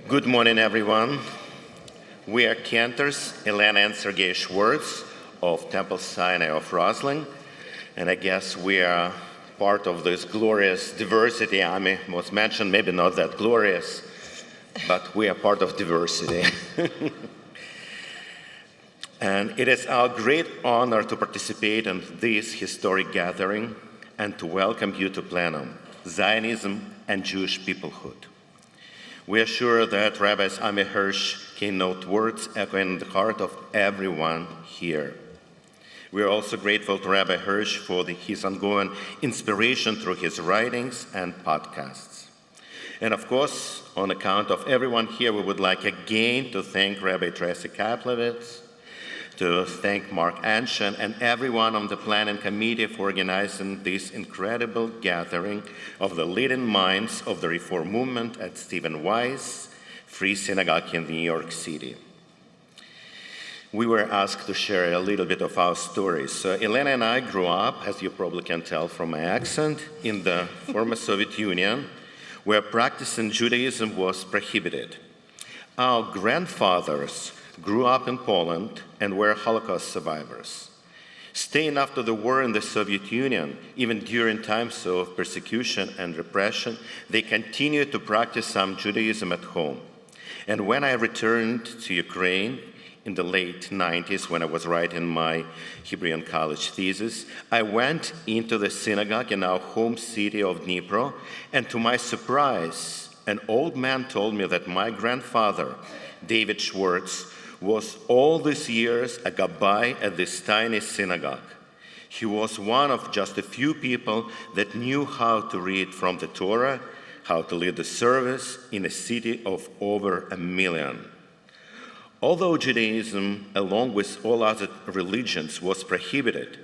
Good morning, everyone. We are Cantors, Elena and Sergei Schwartz of Temple Sinai of Roslyn, and I guess we are part of this glorious diversity. Ami was mentioned, maybe not that glorious, but we are part of diversity. And it is our great honor to participate in this historic gathering and to welcome you to Plenum, Zionism and Jewish Peoplehood. We are sure that Rabbi's Ami Hirsch keynote words echo in the heart of everyone here. We are also grateful to Rabbi Hirsch for his ongoing inspiration through his writings and podcasts. And of course, on account of everyone here, we would like again to thank Rabbi Tracy Kaplowitz, to thank Mark Anshan and everyone on the planning committee for organizing this incredible gathering of the leading minds of the Reform movement at Stephen Wise Free Synagogue in New York City. We were asked to share a little bit of our stories. So Elena and I grew up, as you probably can tell from my accent, in the former Soviet Union, where practicing Judaism was prohibited. Our grandfathers grew up in Poland and were Holocaust survivors. Staying after the war in the Soviet Union, even during times of persecution and repression, they continued to practice some Judaism at home. And when I returned to Ukraine in the late 90s, when I was writing my Hebrew college thesis, I went into the synagogue in our home city of Dnipro, and to my surprise, an old man told me that my grandfather, David Schwartz, was all these years a gabbai at this tiny synagogue. He was one of just a few people that knew how to read from the Torah, how to lead the service in a city of over 1 million. Although Judaism, along with all other religions, was prohibited,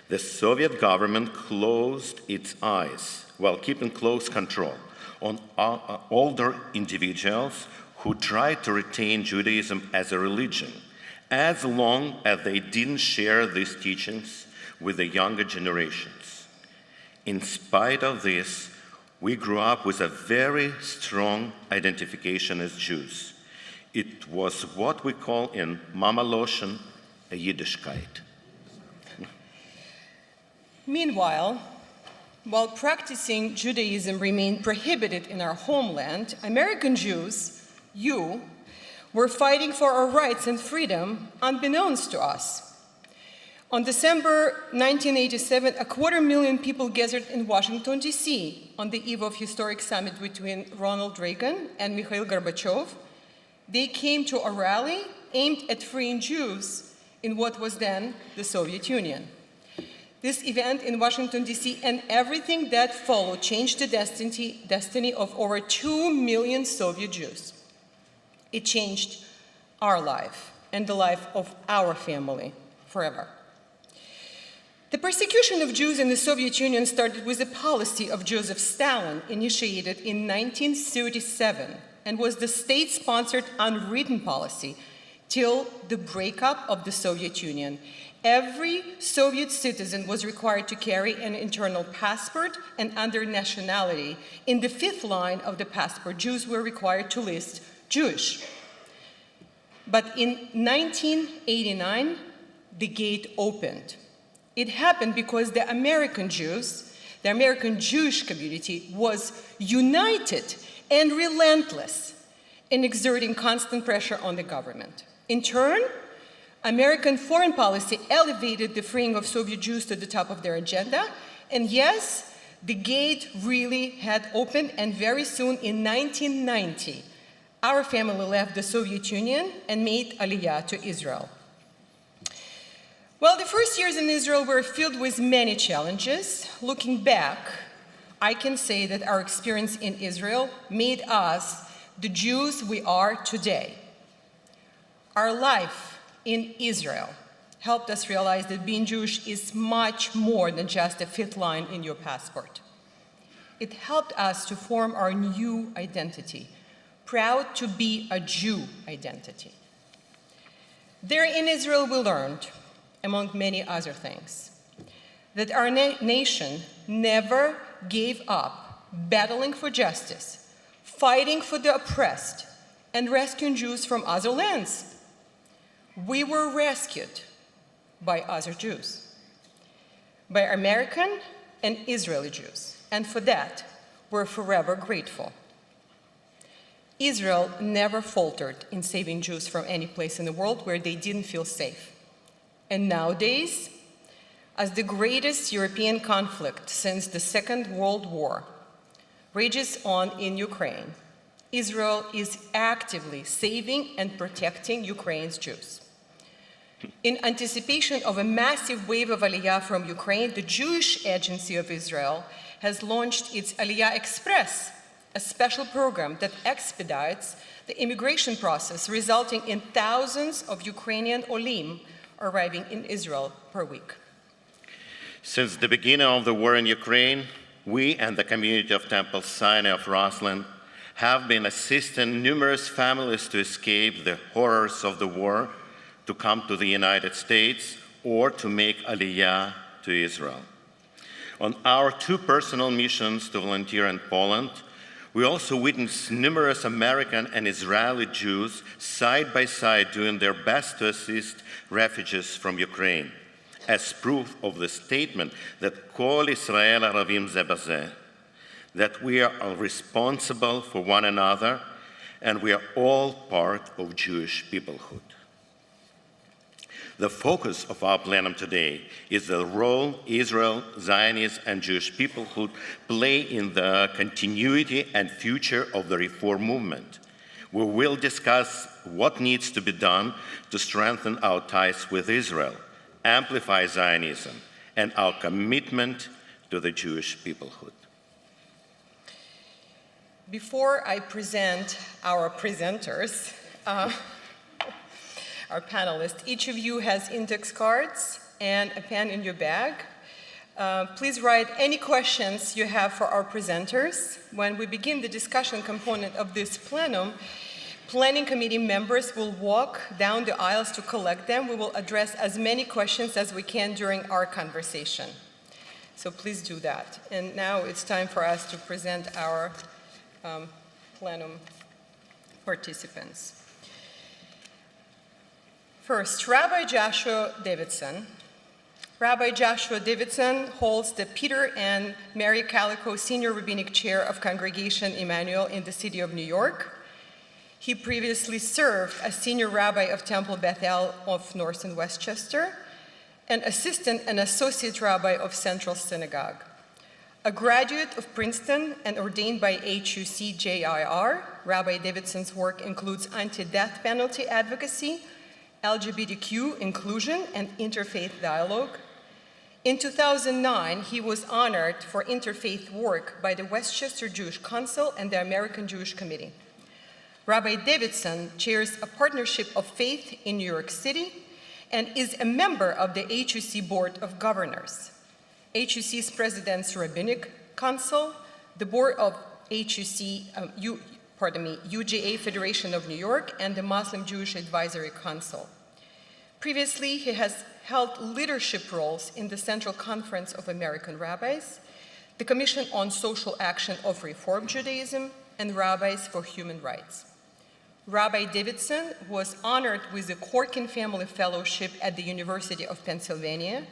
the Soviet government closed its eyes while keeping close control on older individuals who tried to retain Judaism as a religion, as long as they didn't share these teachings with the younger generations. In spite of this, we grew up with a very strong identification as Jews. It was what we call in Mama Loshen a Yiddishkeit. Meanwhile, while practicing Judaism remained prohibited in our homeland, American Jews, you, were fighting for our rights and freedom unbeknownst to us. On December 1987, 250,000 people gathered in Washington, D.C. on the eve of historic summit between Ronald Reagan and Mikhail Gorbachev. They came to a rally aimed at freeing Jews in what was then the Soviet Union. This event in Washington, D.C. and everything that followed changed the destiny of over 2 million Soviet Jews. It changed our life and the life of our family forever. The persecution of Jews in the Soviet Union started with a policy of Joseph Stalin initiated in 1937 and was the state-sponsored unwritten policy till the breakup of the Soviet Union. Every Soviet citizen was required to carry an internal passport, and under nationality, in the fifth line of the passport, Jews were required to list Jewish. But in 1989, the gate opened. It happened because the American Jews, the American Jewish community, was united and relentless in exerting constant pressure on the government. In turn, American foreign policy elevated the freeing of Soviet Jews to the top of their agenda. And yes, the gate really had opened, and very soon in 1990, our family left the Soviet Union and made Aliyah to Israel. Well, the first years in Israel were filled with many challenges. Looking back, I can say that our experience in Israel made us the Jews we are today. Our life in Israel helped us realize that being Jewish is much more than just a fifth line in your passport. It helped us to form our new identity, proud to be a Jew identity. There in Israel we learned, among many other things, that our nation never gave up battling for justice, fighting for the oppressed, and rescuing Jews from other lands. We were rescued by other Jews, by American and Israeli Jews, and for that, we're forever grateful. Israel never faltered in saving Jews from any place in the world where they didn't feel safe. And nowadays, as the greatest European conflict since the Second World War rages on in Ukraine, Israel is actively saving and protecting Ukraine's Jews. In anticipation of a massive wave of Aliyah from Ukraine, the Jewish Agency of Israel has launched its Aliyah Express, a special program that expedites the immigration process, resulting in thousands of Ukrainian Olim arriving in Israel per week. Since the beginning of the war in Ukraine, we and the community of Temple Sinai of Roslyn have been assisting numerous families to escape the horrors of the war, to come to the United States, or to make Aliyah to Israel. On our 2 personal missions to volunteer in Poland, we also witnessed numerous American and Israeli Jews side by side doing their best to assist refugees from Ukraine, as proof of the statement that Kol Israel Aravim Ze Bazeh, that we are responsible for one another and we are all part of Jewish peoplehood. The focus of our plenum today is the role Israel, Zionism, and Jewish peoplehood play in the continuity and future of the reform movement. We will discuss what needs to be done to strengthen our ties with Israel, amplify Zionism, and our commitment to the Jewish peoplehood. Before I present our presenters, our panelists, each of you has index cards and a pen in your bag. Please write any questions you have for our presenters. When we begin the discussion component of this plenum, planning committee members will walk down the aisles to collect them. We will address as many questions as we can during our conversation. So please do that. And now it's time for us to present our plenum participants. First, Rabbi Joshua Davidson. Rabbi Joshua Davidson holds the Peter and Mary Calico Senior Rabbinic Chair of Congregation Emanu-El in the city of New York. He previously served as Senior Rabbi of Temple Bethel of North and Westchester, and Assistant and Associate Rabbi of Central Synagogue. A graduate of Princeton and ordained by HUC JIR, Rabbi Davidson's work includes anti-death penalty advocacy, LGBTQ inclusion, and interfaith dialogue. In 2009, he was honored for interfaith work by the Westchester Jewish Council and the American Jewish Committee. Rabbi Davidson chairs a partnership of faith in New York City and is a member of the HUC Board of Governors, HUC's President's Rabbinic Council, the board of UJA Federation of New York, and the Muslim Jewish Advisory Council. Previously, he has held leadership roles in the Central Conference of American Rabbis, the Commission on Social Action of Reform Judaism, and Rabbis for Human Rights. Rabbi Davidson was honored with the Corkin Family Fellowship at the University of Pennsylvania,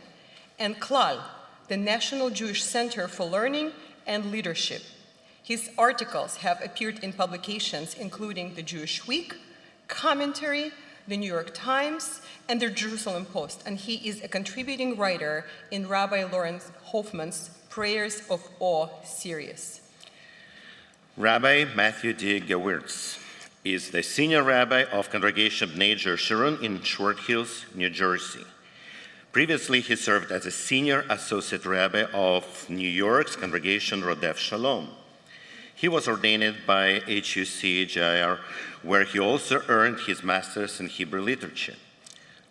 and KLAL, the National Jewish Center for Learning and Leadership. His articles have appeared in publications including the Jewish Week, Commentary, the New York Times, and the Jerusalem Post, and he is a contributing writer in Rabbi Lawrence Hoffman's Prayers of Awe series. Rabbi Matthew D. Gewirtz is the senior rabbi of Congregation Bnei Jeshurun in Short Hills, New Jersey. Previously, he served as a senior associate rabbi of New York's Congregation Rodef Shalom. He was ordained by HUC JIR, where he also earned his master's in Hebrew literature.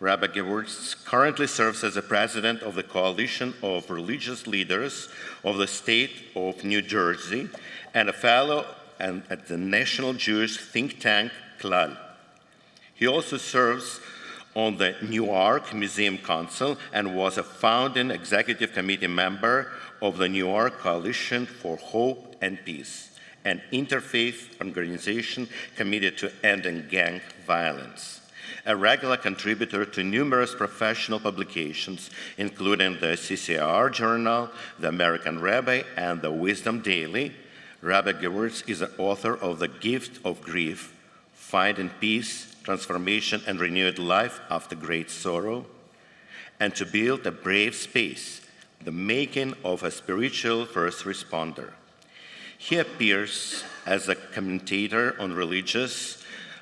Rabbi Gewirtz currently serves as the president of the Coalition of Religious Leaders of the state of New Jersey and a fellow at the National Jewish think tank, KLAL. He also serves on the Newark Museum Council and was a founding executive committee member of the Newark Coalition for Hope and Peace, an interfaith organization committed to ending gang violence. A regular contributor to numerous professional publications, including the CCR Journal, the American Rabbi, and the Wisdom Daily, Rabbi Gewirtz is the author of The Gift of Grief, Finding Peace, Transformation, and Renewed Life After Great Sorrow, and To Build a Brave Space, The Making of a Spiritual First Responder. He appears as a commentator on religion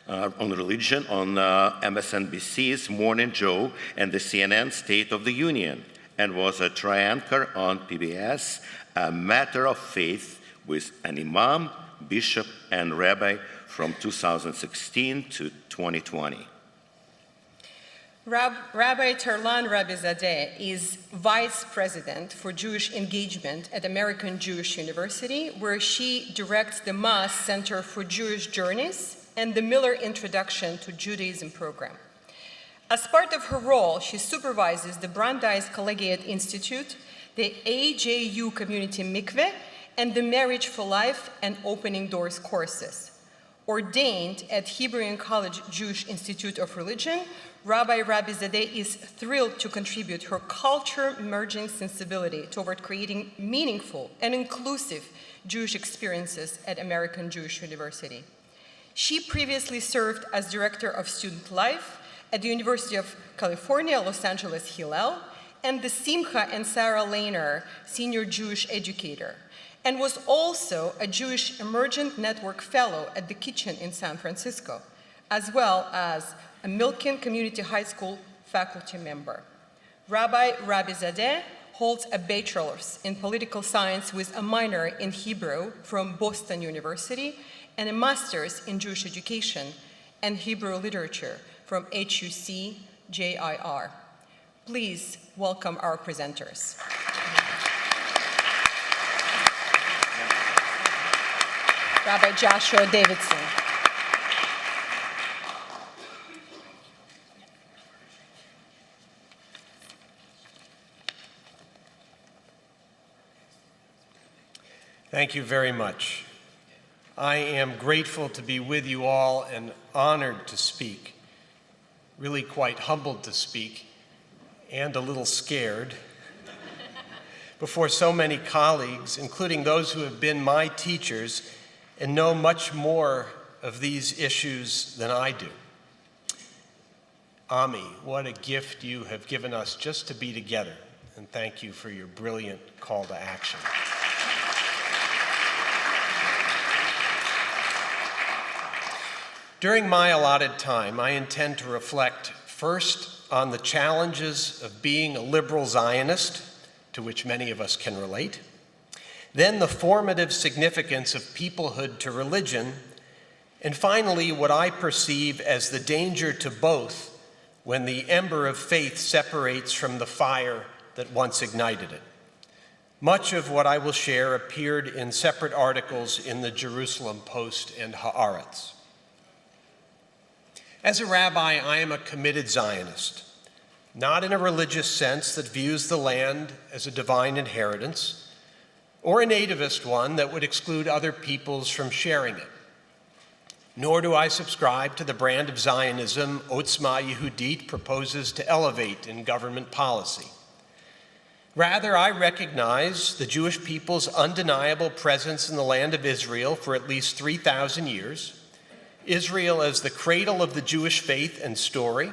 on MSNBC's Morning Joe and the CNN State of the Union, and was a tri-anchor on PBS, A Matter of Faith, with an imam, bishop, and rabbi from 2016 to 2020. Rabbi Tarlan Rabizadeh is Vice President for Jewish Engagement at American Jewish University, where she directs the Maas Center for Jewish Journeys and the Miller Introduction to Judaism program. As part of her role, she supervises the Brandeis Collegiate Institute, the AJU Community Mikveh, and the Marriage for Life and Opening Doors courses. Ordained at Hebrew College Jewish Institute of Religion, Rabbi Rabizadeh is thrilled to contribute her culture-merging sensibility toward creating meaningful and inclusive Jewish experiences at American Jewish University. She previously served as Director of Student Life at the University of California, Los Angeles Hillel, and the Simcha and Sarah Lehner Senior Jewish Educator, and was also a Jewish Emergent Network Fellow at the Kitchen in San Francisco, as well as a Milken Community High School faculty member. Rabbi Rabizadeh holds a bachelor's in political science with a minor in Hebrew from Boston University and a master's in Jewish education and Hebrew literature from HUC-JIR. Please welcome our presenters. Rabbi Joshua Davidson. Thank you very much. I am grateful to be with you all and honored to speak, really quite humbled to speak, and a little scared before so many colleagues, including those who have been my teachers and know much more of these issues than I do. Ami, what a gift you have given us just to be together, and thank you for your brilliant call to action. During my allotted time, I intend to reflect first on the challenges of being a liberal Zionist, to which many of us can relate, then the formative significance of peoplehood to religion, and finally what I perceive as the danger to both when the ember of faith separates from the fire that once ignited it. Much of what I will share appeared in separate articles in the Jerusalem Post and Haaretz. As a rabbi, I am a committed Zionist, not in a religious sense that views the land as a divine inheritance, or a nativist one that would exclude other peoples from sharing it. Nor do I subscribe to the brand of Zionism Otzma Yehudit proposes to elevate in government policy. Rather, I recognize the Jewish people's undeniable presence in the land of Israel for at least 3,000 years, Israel as the cradle of the Jewish faith and story,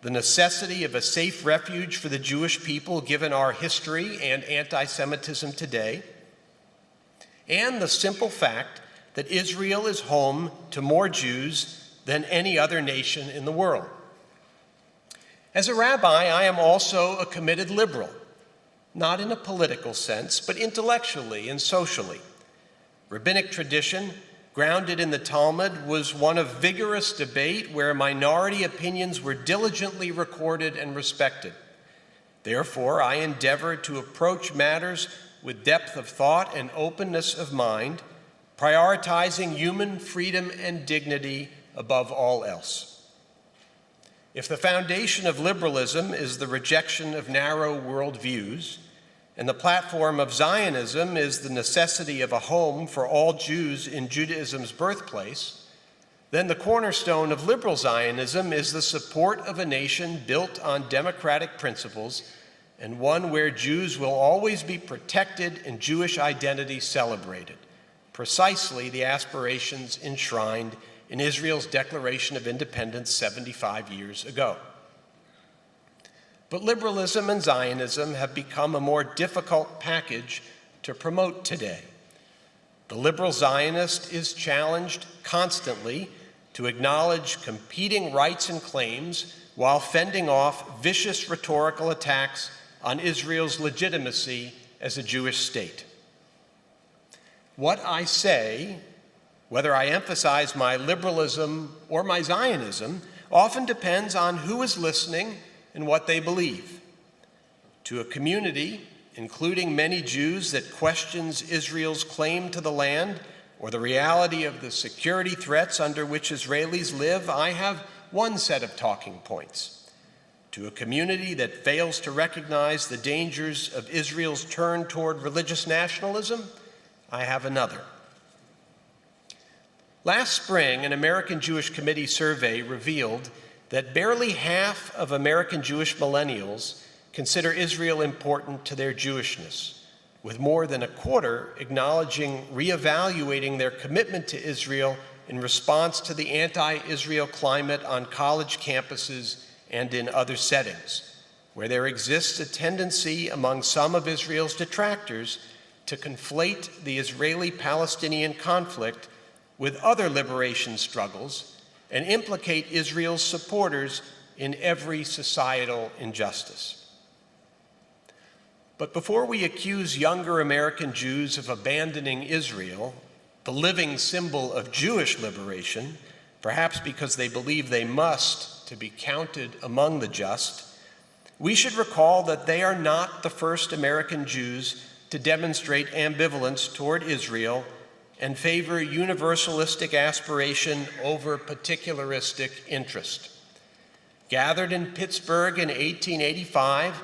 the necessity of a safe refuge for the Jewish people given our history and anti-Semitism today, and the simple fact that Israel is home to more Jews than any other nation in the world. As a rabbi, I am also a committed liberal, not in a political sense, but intellectually and socially. Rabbinic tradition, grounded in the Talmud, was one of vigorous debate where minority opinions were diligently recorded and respected. Therefore, I endeavor to approach matters with depth of thought and openness of mind, prioritizing human freedom and dignity above all else. If the foundation of liberalism is the rejection of narrow worldviews, and the platform of Zionism is the necessity of a home for all Jews in Judaism's birthplace, then the cornerstone of liberal Zionism is the support of a nation built on democratic principles and one where Jews will always be protected and Jewish identity celebrated, precisely the aspirations enshrined in Israel's Declaration of Independence 75 years ago. But liberalism and Zionism have become a more difficult package to promote today. The liberal Zionist is challenged constantly to acknowledge competing rights and claims while fending off vicious rhetorical attacks on Israel's legitimacy as a Jewish state. What I say, whether I emphasize my liberalism or my Zionism, often depends on who is listening and what they believe. To a community, including many Jews, that questions Israel's claim to the land or the reality of the security threats under which Israelis live, I have one set of talking points. To a community that fails to recognize the dangers of Israel's turn toward religious nationalism, I have another. Last spring, an American Jewish Committee survey revealed that barely half of American Jewish millennials consider Israel important to their Jewishness, with more than a quarter acknowledging reevaluating their commitment to Israel in response to the anti-Israel climate on college campuses and in other settings, where there exists a tendency among some of Israel's detractors to conflate the Israeli-Palestinian conflict with other liberation struggles and implicate Israel's supporters in every societal injustice. But before we accuse younger American Jews of abandoning Israel, the living symbol of Jewish liberation, perhaps because they believe they must to be counted among the just, we should recall that they are not the first American Jews to demonstrate ambivalence toward Israel and favor universalistic aspiration over particularistic interest. Gathered in Pittsburgh in 1885,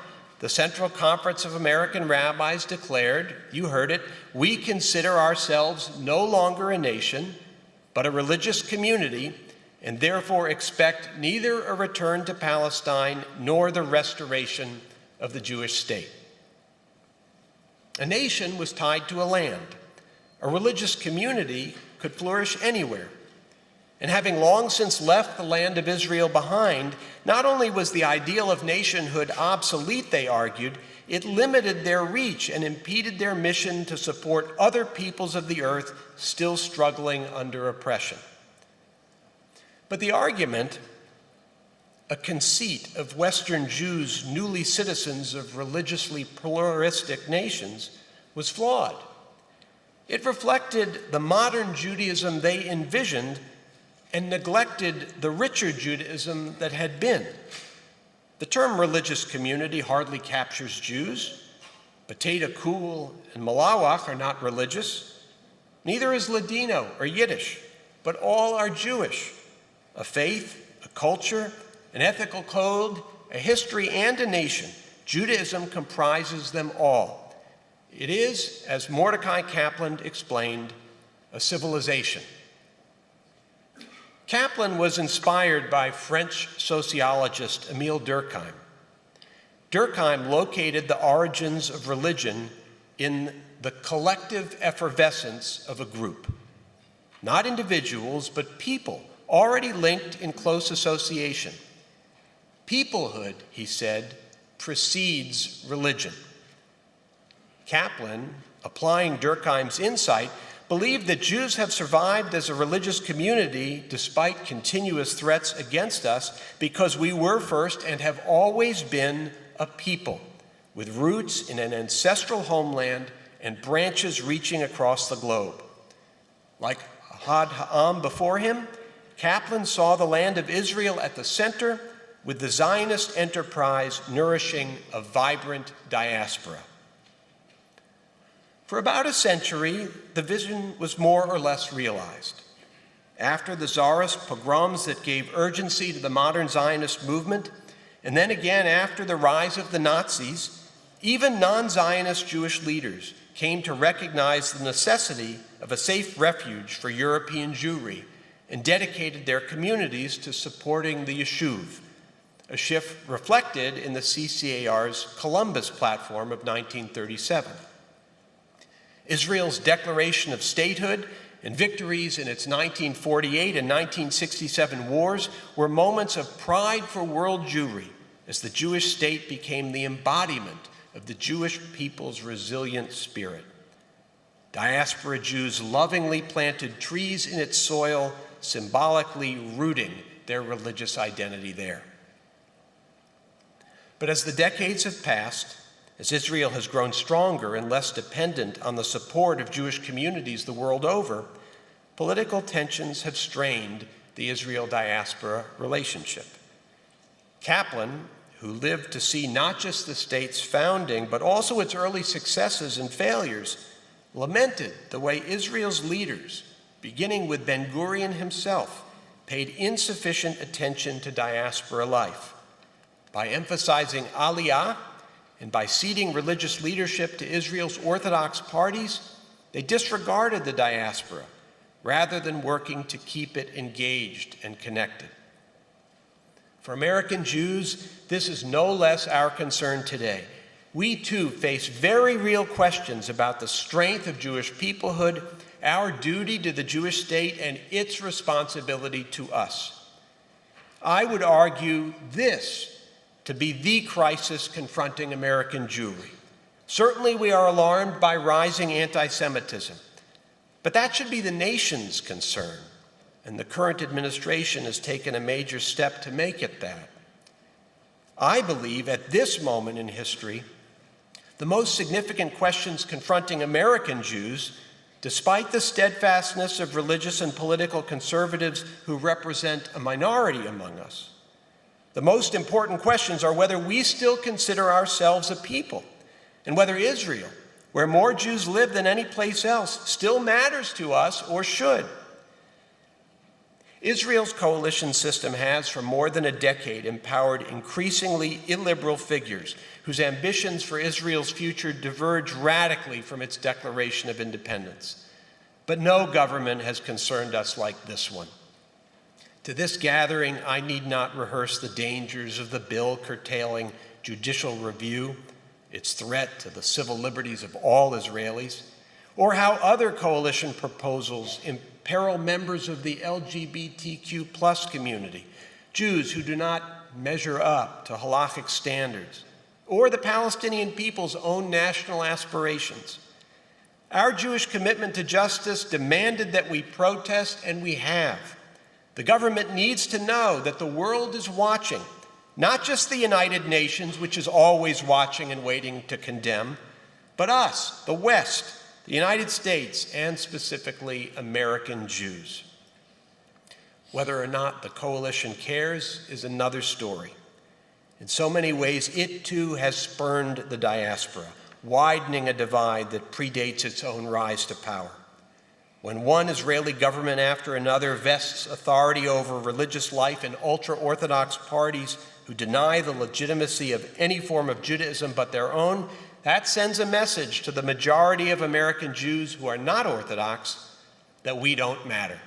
the Central Conference of American Rabbis declared, you heard it, we consider ourselves no longer a nation, but a religious community, and therefore expect neither a return to Palestine nor the restoration of the Jewish state. A nation was tied to a land. A religious community could flourish anywhere. And having long since left the land of Israel behind, not only was the ideal of nationhood obsolete, they argued, it limited their reach and impeded their mission to support other peoples of the earth still struggling under oppression. But the argument, a conceit of Western Jews, newly citizens of religiously pluralistic nations, was flawed. It reflected the modern Judaism they envisioned and neglected the richer Judaism that had been. The term religious community hardly captures Jews. B'tei Kul and Malawach are not religious. Neither is Ladino or Yiddish, but all are Jewish. A faith, a culture, an ethical code, a history, and a nation. Judaism comprises them all. It is, as Mordecai Kaplan explained, a civilization. Kaplan was inspired by French sociologist Émile Durkheim. Durkheim located the origins of religion in the collective effervescence of a group. Not individuals, but people, already linked in close association. Peoplehood, he said, precedes religion. Kaplan, applying Durkheim's insight, believed that Jews have survived as a religious community despite continuous threats against us because we were first and have always been a people with roots in an ancestral homeland and branches reaching across the globe. Like Ahad Ha'am before him, Kaplan saw the land of Israel at the center, with the Zionist enterprise nourishing a vibrant diaspora. For about a century, the vision was more or less realized. After the Tsarist pogroms that gave urgency to the modern Zionist movement, and then again after the rise of the Nazis, Even non-Zionist Jewish leaders came to recognize the necessity of a safe refuge for European Jewry and dedicated their communities to supporting the Yeshuv, a shift reflected in the CCAR's Columbus Platform of 1937. Israel's declaration of statehood and victories in its 1948 and 1967 wars were moments of pride for world Jewry as the Jewish state became the embodiment of the Jewish people's resilient spirit. Diaspora Jews lovingly planted trees in its soil, symbolically rooting their religious identity there. But as the decades have passed, as Israel has grown stronger and less dependent on the support of Jewish communities the world over, political tensions have strained the Israel-diaspora relationship. Kaplan, who lived to see not just the state's founding, but also its early successes and failures, lamented the way Israel's leaders, beginning with Ben-Gurion himself, paid insufficient attention to diaspora life. By emphasizing Aliyah and by ceding religious leadership to Israel's Orthodox parties, they disregarded the diaspora rather than working to keep it engaged and connected. For American Jews, this is no less our concern today. We too face very real questions about the strength of Jewish peoplehood, our duty to the Jewish state, and its responsibility to us. I would argue this to be the crisis confronting American Jewry. Certainly we are alarmed by rising anti-Semitism, but that should be the nation's concern, and the current administration has taken a major step to make it that. I believe at this moment in history, the most significant questions confronting American Jews, despite the steadfastness of religious and political conservatives who represent a minority among us, the most important questions are whether we still consider ourselves a people, and whether Israel, where more Jews live than any place else, still matters to us or should. Israel's coalition system has, for more than a decade, empowered increasingly illiberal figures whose ambitions for Israel's future diverge radically from its declaration of independence. But no government has concerned us like this one. To this gathering, I need not rehearse the dangers of the bill curtailing judicial review, its threat to the civil liberties of all Israelis, or how other coalition proposals imperil members of the LGBTQ+ community, Jews who do not measure up to halachic standards, or the Palestinian people's own national aspirations. Our Jewish commitment to justice demanded that we protest, and we have. The government needs to know that the world is watching, not just the United Nations, which is always watching and waiting to condemn, but us, the West, the United States, and specifically American Jews. Whether or not the coalition cares is another story. In so many ways, it too has spurned the diaspora, widening a divide that predates its own rise to power. When one Israeli government after another vests authority over religious life in ultra-Orthodox parties who deny the legitimacy of any form of Judaism but their own, that sends a message to the majority of American Jews who are not Orthodox that we don't matter.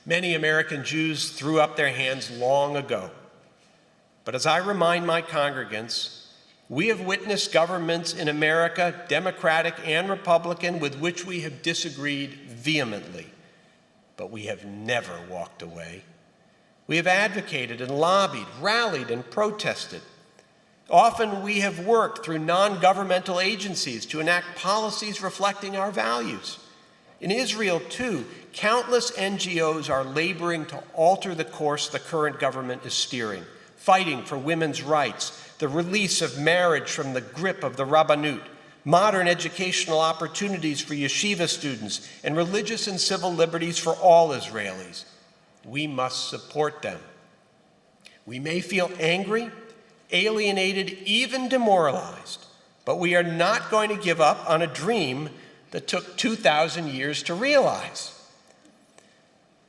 Many American Jews threw up their hands long ago. But as I remind my congregants, we have witnessed governments in America, Democratic and Republican, with which we have disagreed vehemently, but we have never walked away. We have advocated and lobbied, rallied and protested. Often we have worked through non-governmental agencies to enact policies reflecting our values. In Israel, too, countless NGOs are laboring to alter the course the current government is steering, fighting for women's rights, the release of marriage from the grip of the Rabbanut, modern educational opportunities for yeshiva students, and religious and civil liberties for all Israelis. We must support them. We may feel angry, alienated, even demoralized, but we are not going to give up on a dream that took 2,000 years to realize.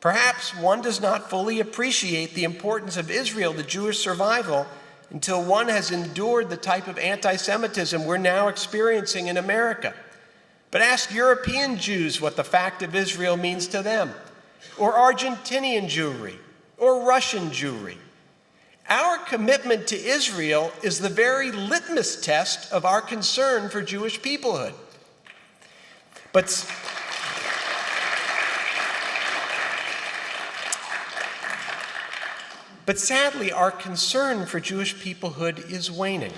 Perhaps one does not fully appreciate the importance of Israel to Jewish survival until one has endured the type of anti-Semitism we're now experiencing in America. But ask European Jews what the fact of Israel means to them, or Argentinian Jewry, or Russian Jewry. Our commitment to Israel is the very litmus test of our concern for Jewish peoplehood. But sadly, our concern for Jewish peoplehood is waning.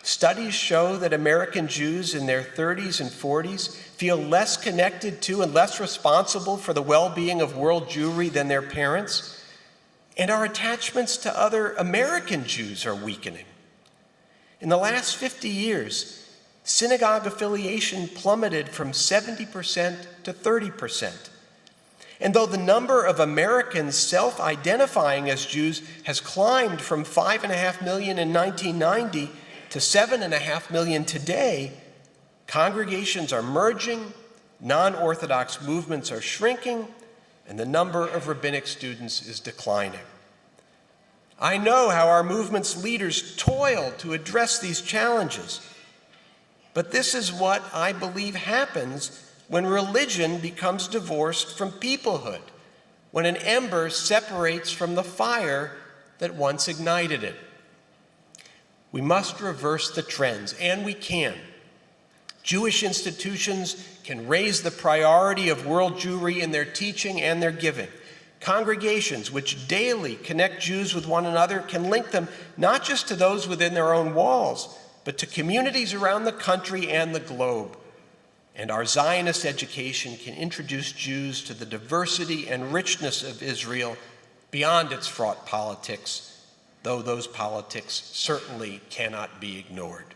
Studies show that American Jews in their 30s and 40s feel less connected to and less responsible for the well-being of world Jewry than their parents, and our attachments to other American Jews are weakening. In the last 50 years, synagogue affiliation plummeted from 70% to 30%. And though the number of Americans self-identifying as Jews has climbed from 5.5 million in 1990 to 7.5 million today, congregations are merging, non-Orthodox movements are shrinking, and the number of rabbinic students is declining. I know how our movement's leaders toil to address these challenges, but this is what I believe happens when religion becomes divorced from peoplehood, when an ember separates from the fire that once ignited it. We must reverse the trends, and we can. Jewish institutions can raise the priority of world Jewry in their teaching and their giving. Congregations which daily connect Jews with one another can link them not just to those within their own walls, but to communities around the country and the globe. And our Zionist education can introduce Jews to the diversity and richness of Israel beyond its fraught politics, though those politics certainly cannot be ignored.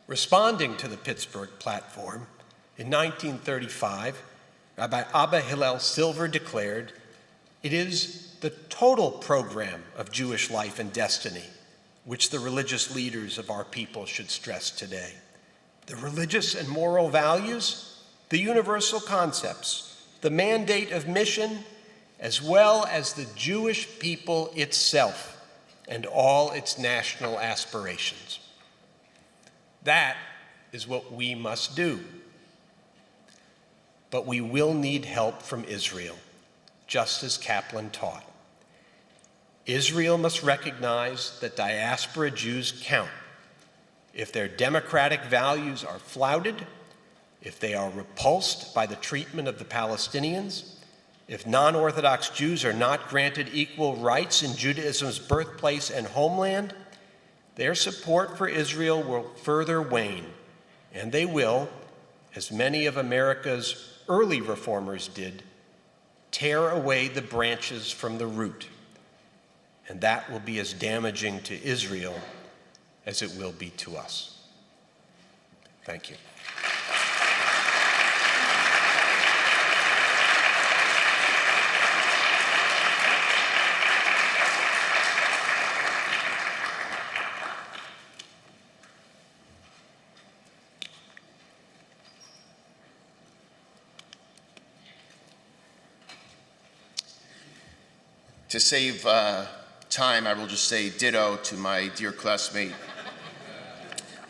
Responding to the Pittsburgh Platform, in 1935, Rabbi Abba Hillel Silver declared, "It is the total program of Jewish life and destiny which the religious leaders of our people should stress today. The religious and moral values, the universal concepts, the mandate of mission, as well as the Jewish people itself and all its national aspirations." That is what we must do. But we will need help from Israel, just as Kaplan taught. Israel must recognize that diaspora Jews count. If their democratic values are flouted, if they are repulsed by the treatment of the Palestinians, if non-Orthodox Jews are not granted equal rights in Judaism's birthplace and homeland, their support for Israel will further wane, and they will, as many of America's early reformers did, tear away the branches from the root. And that will be as damaging to Israel as it will be to us. Thank you. To save time, I will just say ditto to my dear classmate.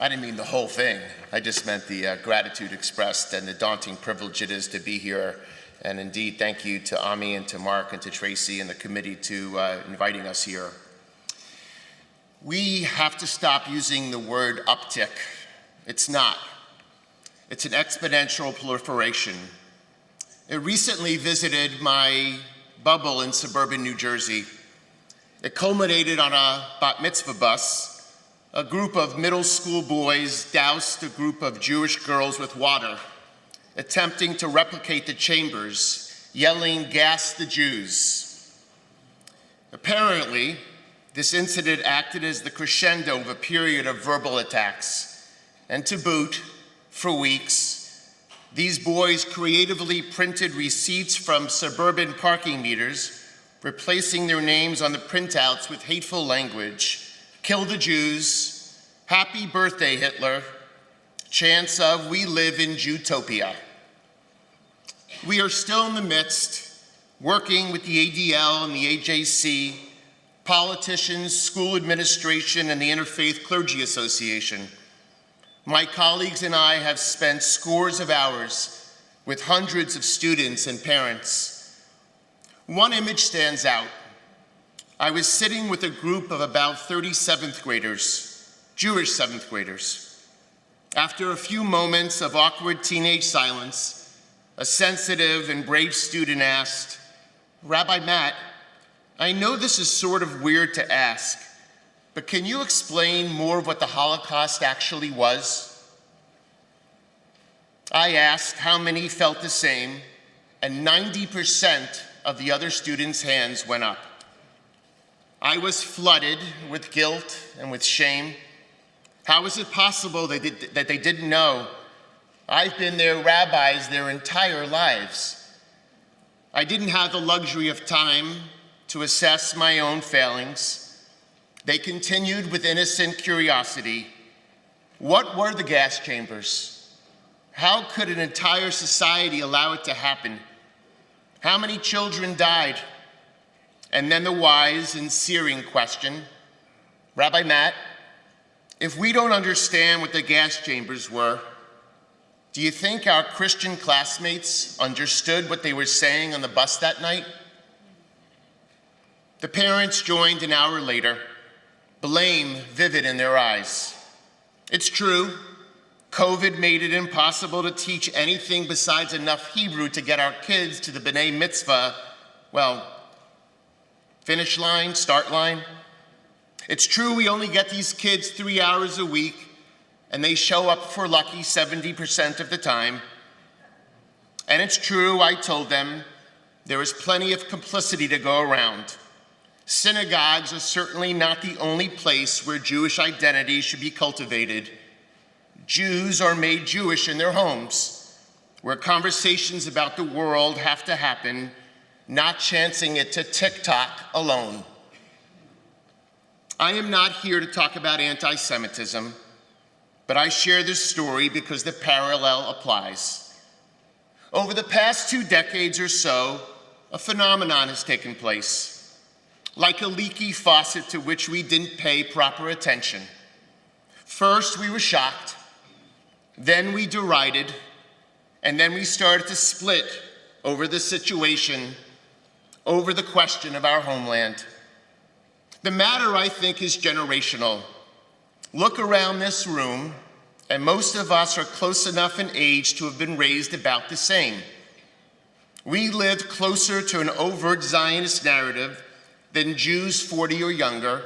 I didn't mean the whole thing. I just meant the gratitude expressed and the daunting privilege it is to be here. And indeed, thank you to Ami and to Mark and to Tracy and the committee to inviting us here. We have to stop using the word uptick. It's not. It's an exponential proliferation. It recently visited my bubble in suburban New Jersey. It culminated on a bat mitzvah bus. A group of middle school boys doused a group of Jewish girls with water, attempting to replicate the chambers, yelling, "Gas the Jews." Apparently, this incident acted as the crescendo of a period of verbal attacks. And to boot, for weeks, these boys creatively printed receipts from suburban parking meters, replacing their names on the printouts with hateful language. "Kill the Jews," "Happy birthday, Hitler," chants of "We live in Jewtopia." We are still in the midst, working with the ADL and the AJC, politicians, school administration, and the Interfaith Clergy Association. My colleagues and I have spent scores of hours with hundreds of students and parents. One image stands out. I was sitting with a group of about 30 seventh graders, Jewish seventh graders. After a few moments of awkward teenage silence, a sensitive and brave student asked, "Rabbi Matt, I know this is sort of weird to ask, but can you explain more of what the Holocaust actually was?" I asked how many felt the same, and 90% of the other students' hands went up. I was flooded with guilt and with shame. How is it possible that they didn't know? I've been their rabbis their entire lives. I didn't have the luxury of time to assess my own failings. They continued with innocent curiosity. What were the gas chambers? How could an entire society allow it to happen? How many children died? And then the wise and searing question, Rabbi Matt, if we don't understand what the gas chambers were, do you think our Christian classmates understood what they were saying on the bus that night? The parents joined an hour later, blame vivid in their eyes. It's true, COVID made it impossible to teach anything besides enough Hebrew to get our kids to the B'nai Mitzvah, finish line, start line. It's true we only get these kids 3 hours a week, and they show up for lucky 70% of the time. And it's true, I told them, there is plenty of complicity to go around. Synagogues are certainly not the only place where Jewish identity should be cultivated. Jews are made Jewish in their homes, where conversations about the world have to happen, not chancing it to TikTok alone. I am not here to talk about anti-Semitism, but I share this story because the parallel applies. Over the past 2 decades or so, a phenomenon has taken place, like a leaky faucet to which we didn't pay proper attention. First, we were shocked, then we derided, and then we started to split over the situation, over the question of our homeland. The matter, I think, is generational. Look around this room, and most of us are close enough in age to have been raised about the same. We lived closer to an overt Zionist narrative than Jews 40 or younger,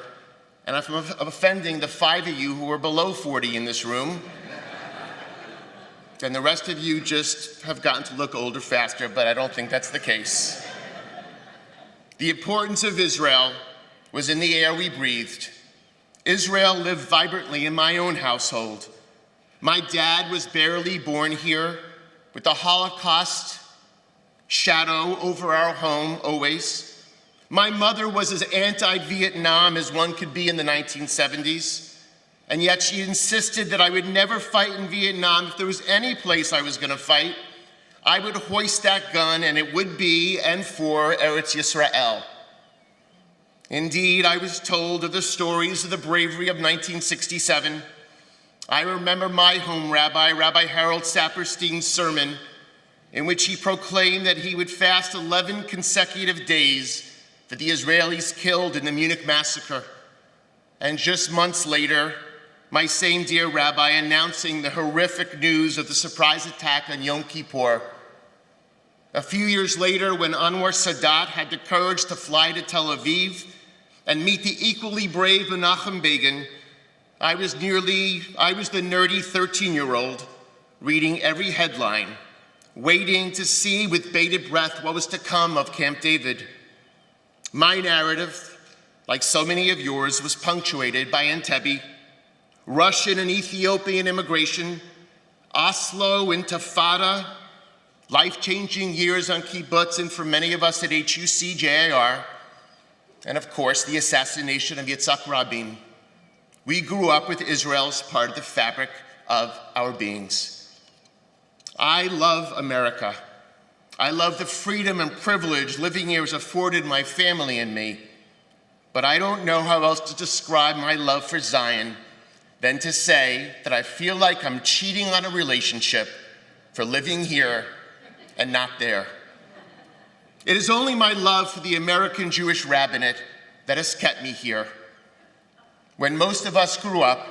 and I'm offending the 5 of you who are below 40 in this room. And the rest of you just have gotten to look older faster, but I don't think that's the case. The importance of Israel was in the air we breathed. Israel lived vibrantly in my own household. My dad was barely born here, with the Holocaust shadow over our home always. My mother was as anti-Vietnam as one could be in the 1970s, and yet she insisted that I would never fight in Vietnam. If there was any place I was going to fight, I would hoist that gun, and it would be and for Eretz Yisrael. Indeed, I was told of the stories of the bravery of 1967. I remember my home rabbi, Rabbi Harold Saperstein's sermon, in which he proclaimed that he would fast 11 consecutive days for the Israelis killed in the Munich massacre. And just months later, my same dear rabbi announcing the horrific news of the surprise attack on Yom Kippur. A few years later, when Anwar Sadat had the courage to fly to Tel Aviv and meet the equally brave Menachem Begin, I was the nerdy 13-year-old reading every headline, waiting to see with bated breath what was to come of Camp David. My narrative, like so many of yours, was punctuated by Entebbe, Russian and Ethiopian immigration, Oslo, Intifada, life-changing years on kibbutz, and for many of us at HUC-JIR, and of course, the assassination of Yitzhak Rabin. We grew up with Israel as part of the fabric of our beings. I love America. I love the freedom and privilege living here has afforded my family and me. but I don't know how else to describe my love for Zion than to say that I feel like I'm cheating on a relationship for living here and not there. It is only my love for the American Jewish rabbinate that has kept me here. When most of us grew up,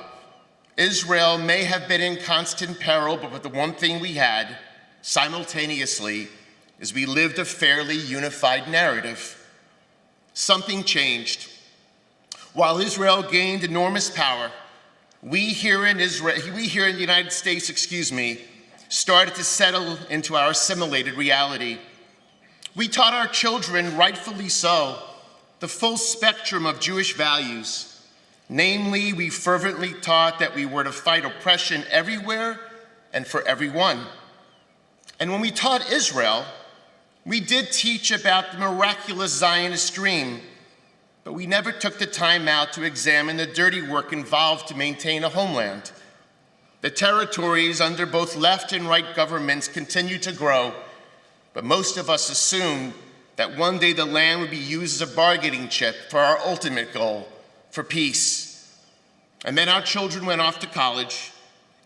Israel may have been in constant peril, but the one thing we had simultaneously is we lived a fairly unified narrative. Something changed. While Israel gained enormous power, we here in the United States, started to settle into our assimilated reality. We taught our children, rightfully so, the full spectrum of Jewish values. Namely, we fervently taught that we were to fight oppression everywhere and for everyone. And when we taught Israel, we did teach about the miraculous Zionist dream, but we never took the time out to examine the dirty work involved to maintain a homeland. The territories under both left and right governments continued to grow, but most of us assumed that one day the land would be used as a bargaining chip for our ultimate goal, for peace. And then our children went off to college,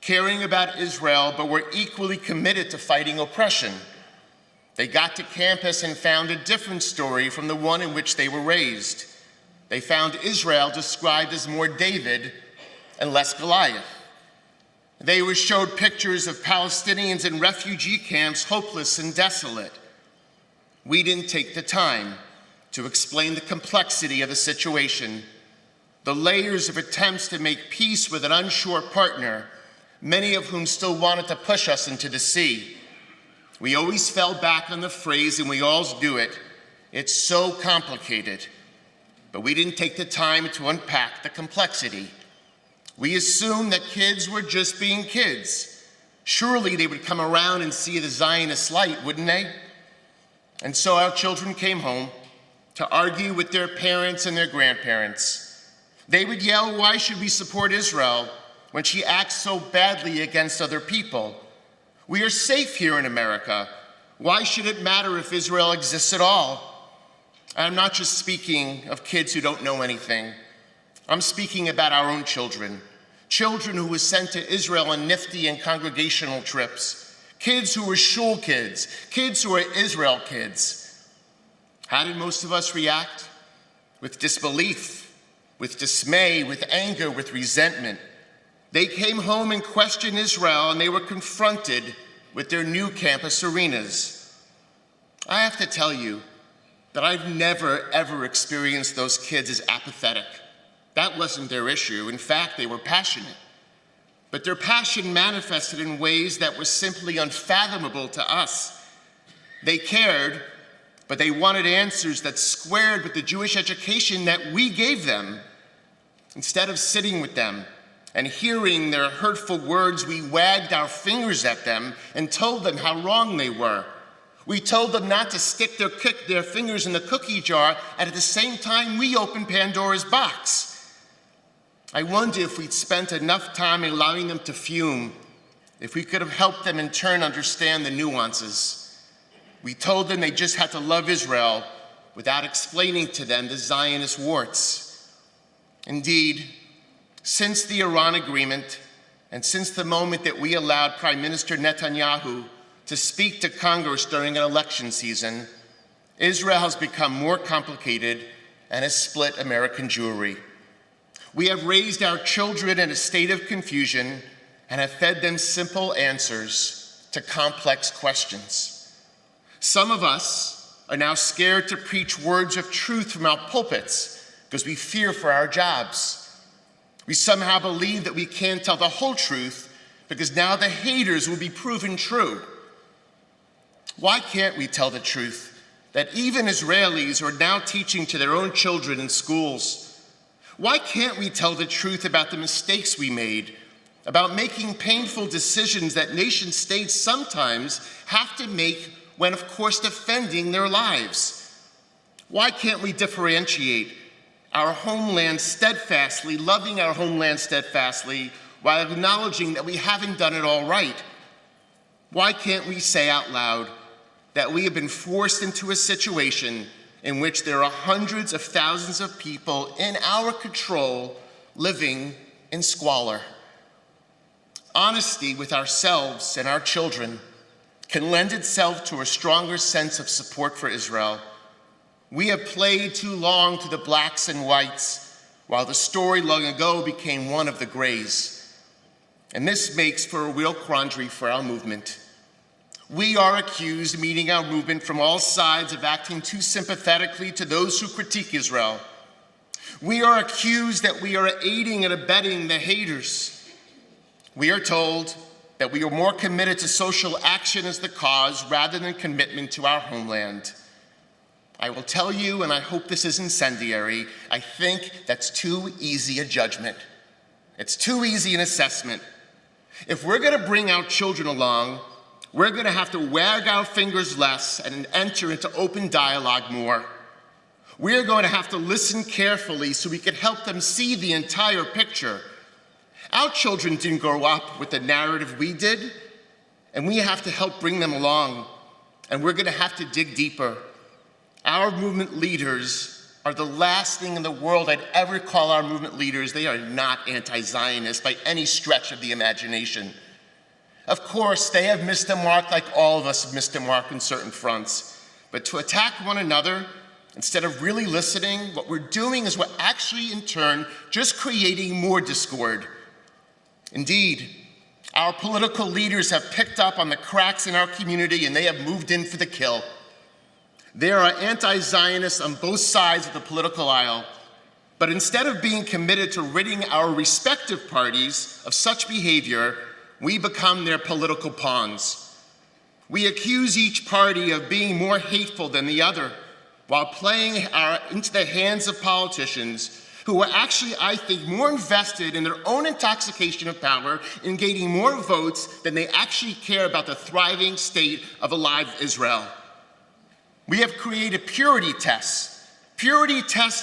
caring about Israel, but were equally committed to fighting oppression. They got to campus and found a different story from the one in which they were raised. They found Israel described as more David and less Goliath. They were showed pictures of Palestinians in refugee camps, hopeless and desolate. We didn't take the time to explain the complexity of the situation, the layers of attempts to make peace with an unsure partner, many of whom still wanted to push us into the sea. We always fell back on the phrase, and we always do it, it's so complicated. But we didn't take the time to unpack the complexity. We assumed that kids were just being kids. Surely they would come around and see the Zionist light, wouldn't they? And so our children came home to argue with their parents and their grandparents. They would yell, "Why should we support Israel when she acts so badly against other people? We are safe here in America. Why should it matter if Israel exists at all?" I'm not just speaking of kids who don't know anything. I'm speaking about our own children. Children who were sent to Israel on nifty and congregational trips. Kids who were shul kids. Kids who were Israel kids. How did most of us react? With disbelief, with dismay, with anger, with resentment. They came home and questioned Israel, and they were confronted with their new campus arenas. I have to tell you that I've never, ever experienced those kids as apathetic. That wasn't their issue. In fact, they were passionate. But their passion manifested in ways that were simply unfathomable to us. They cared, but they wanted answers that squared with the Jewish education that we gave them. Instead of sitting with them and hearing their hurtful words, we wagged our fingers at them and told them how wrong they were. We told them not to stick their fingers in the cookie jar, and at the same time, we opened Pandora's box. I wonder if we'd spent enough time allowing them to fume, if we could have helped them in turn understand the nuances. We told them they just had to love Israel without explaining to them the Zionist warts. Indeed, since the Iran agreement, and since the moment that we allowed Prime Minister Netanyahu to speak to Congress during an election season, Israel has become more complicated and has split American Jewry. We have raised our children in a state of confusion and have fed them simple answers to complex questions. Some of us are now scared to preach words of truth from our pulpits because we fear for our jobs. We somehow believe that we can't tell the whole truth because now the haters will be proven true. Why can't we tell the truth that even Israelis are now teaching to their own children in schools? Why can't we tell the truth about the mistakes we made, about making painful decisions that nation states sometimes have to make when, of course, defending their lives? Why can't we differentiate our homeland steadfastly, loving our homeland steadfastly, while acknowledging that we haven't done it all right? Why can't we say out loud that we have been forced into a situation in which there are hundreds of thousands of people in our control living in squalor. Honesty with ourselves and our children can lend itself to a stronger sense of support for Israel. We have played too long to the blacks and whites, while the story long ago became one of the grays. And this makes for a real quandary for our movement. We are accused, meaning our movement, from all sides of acting too sympathetically to those who critique Israel. We are accused that we are aiding and abetting the haters. We are told that we are more committed to social action as the cause rather than commitment to our homeland. I will tell you, and I hope this is incendiary, I think that's too easy a judgment. It's too easy an assessment. If we're going to bring our children along, we're going to have to wag our fingers less and enter into open dialogue more. We're going to have to listen carefully so we can help them see the entire picture. Our children didn't grow up with the narrative we did, and we have to help bring them along, and we're going to have to dig deeper. Our movement leaders are the last thing in the world I'd ever call our movement leaders. They are not anti-Zionist by any stretch of the imagination. Of course, they have missed the mark like all of us have missed the mark in certain fronts. But to attack one another, instead of really listening, what we're doing is we're actually, in turn, just creating more discord. Indeed, our political leaders have picked up on the cracks in our community and they have moved in for the kill. There are anti-Zionists on both sides of the political aisle, but instead of being committed to ridding our respective parties of such behavior, we become their political pawns. We accuse each party of being more hateful than the other, while playing into the hands of politicians who are actually, I think, more invested in their own intoxication of power in gaining more votes than they actually care about the thriving state of alive Israel. We have created purity tests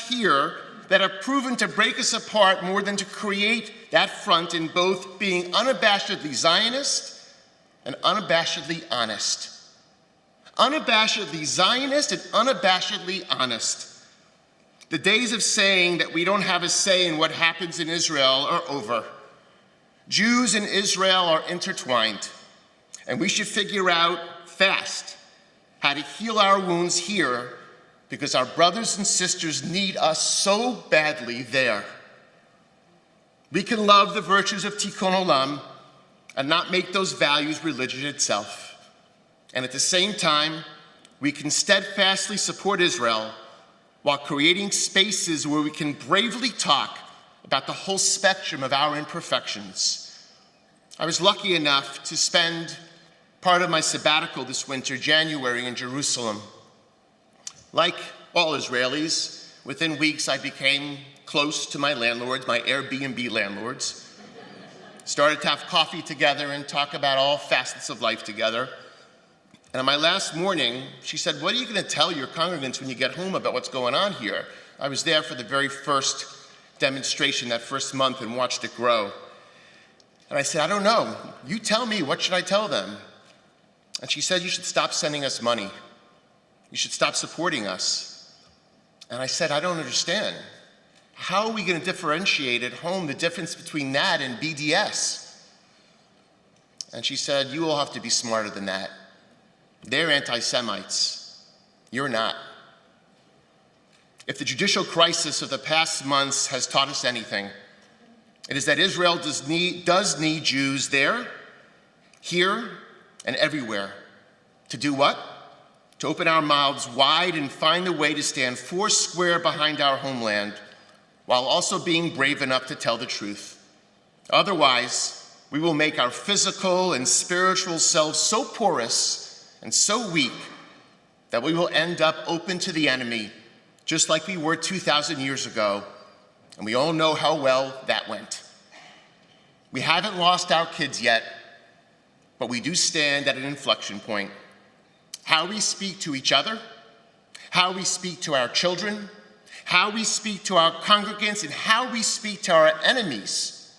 here that have proven to break us apart more than to create that front in both being unabashedly Zionist and unabashedly honest. Unabashedly Zionist and unabashedly honest. The days of saying that we don't have a say in what happens in Israel are over. Jews and Israel are intertwined, and we should figure out fast how to heal our wounds here because our brothers and sisters need us so badly there. We can love the virtues of Tikkun Olam and not make those values religion itself. And at the same time, we can steadfastly support Israel while creating spaces where we can bravely talk about the whole spectrum of our imperfections. I was lucky enough to spend part of my sabbatical this winter, January, in Jerusalem. Like all Israelis, within weeks I became close to my landlords, my Airbnb landlords. Started to have coffee together and talk about all facets of life together. And on my last morning, she said, "What are you going to tell your congregants when you get home about what's going on here?" I was there for the very first demonstration that first month and watched it grow. And I said, "I don't know. You tell me, what should I tell them?" And she said, "You should stop sending us money. You should stop supporting us." And I said, "I don't understand. How are we going to differentiate at home the difference between that and BDS?" And she said, "You will have to be smarter than that. They're anti-Semites. You're not." If the judicial crisis of the past months has taught us anything, it is that Israel does need Jews there, here, and everywhere. To do what? To open our mouths wide and find a way to stand foursquare behind our homeland, while also being brave enough to tell the truth. Otherwise, we will make our physical and spiritual selves so porous and so weak that we will end up open to the enemy, just like we were 2,000 years ago, and we all know how well that went. We haven't lost our kids yet, but we do stand at an inflection point. How we speak to each other, how we speak to our children, how we speak to our congregants, and how we speak to our enemies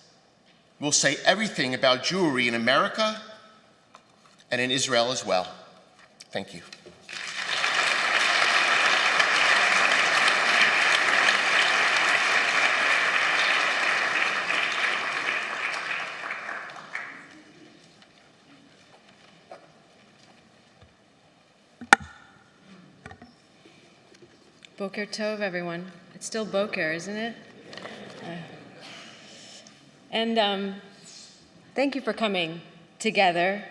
will say everything about Jewry in America and in Israel as well. Thank you. Boker Tov, everyone. It's still Boker, isn't it? Thank you for coming together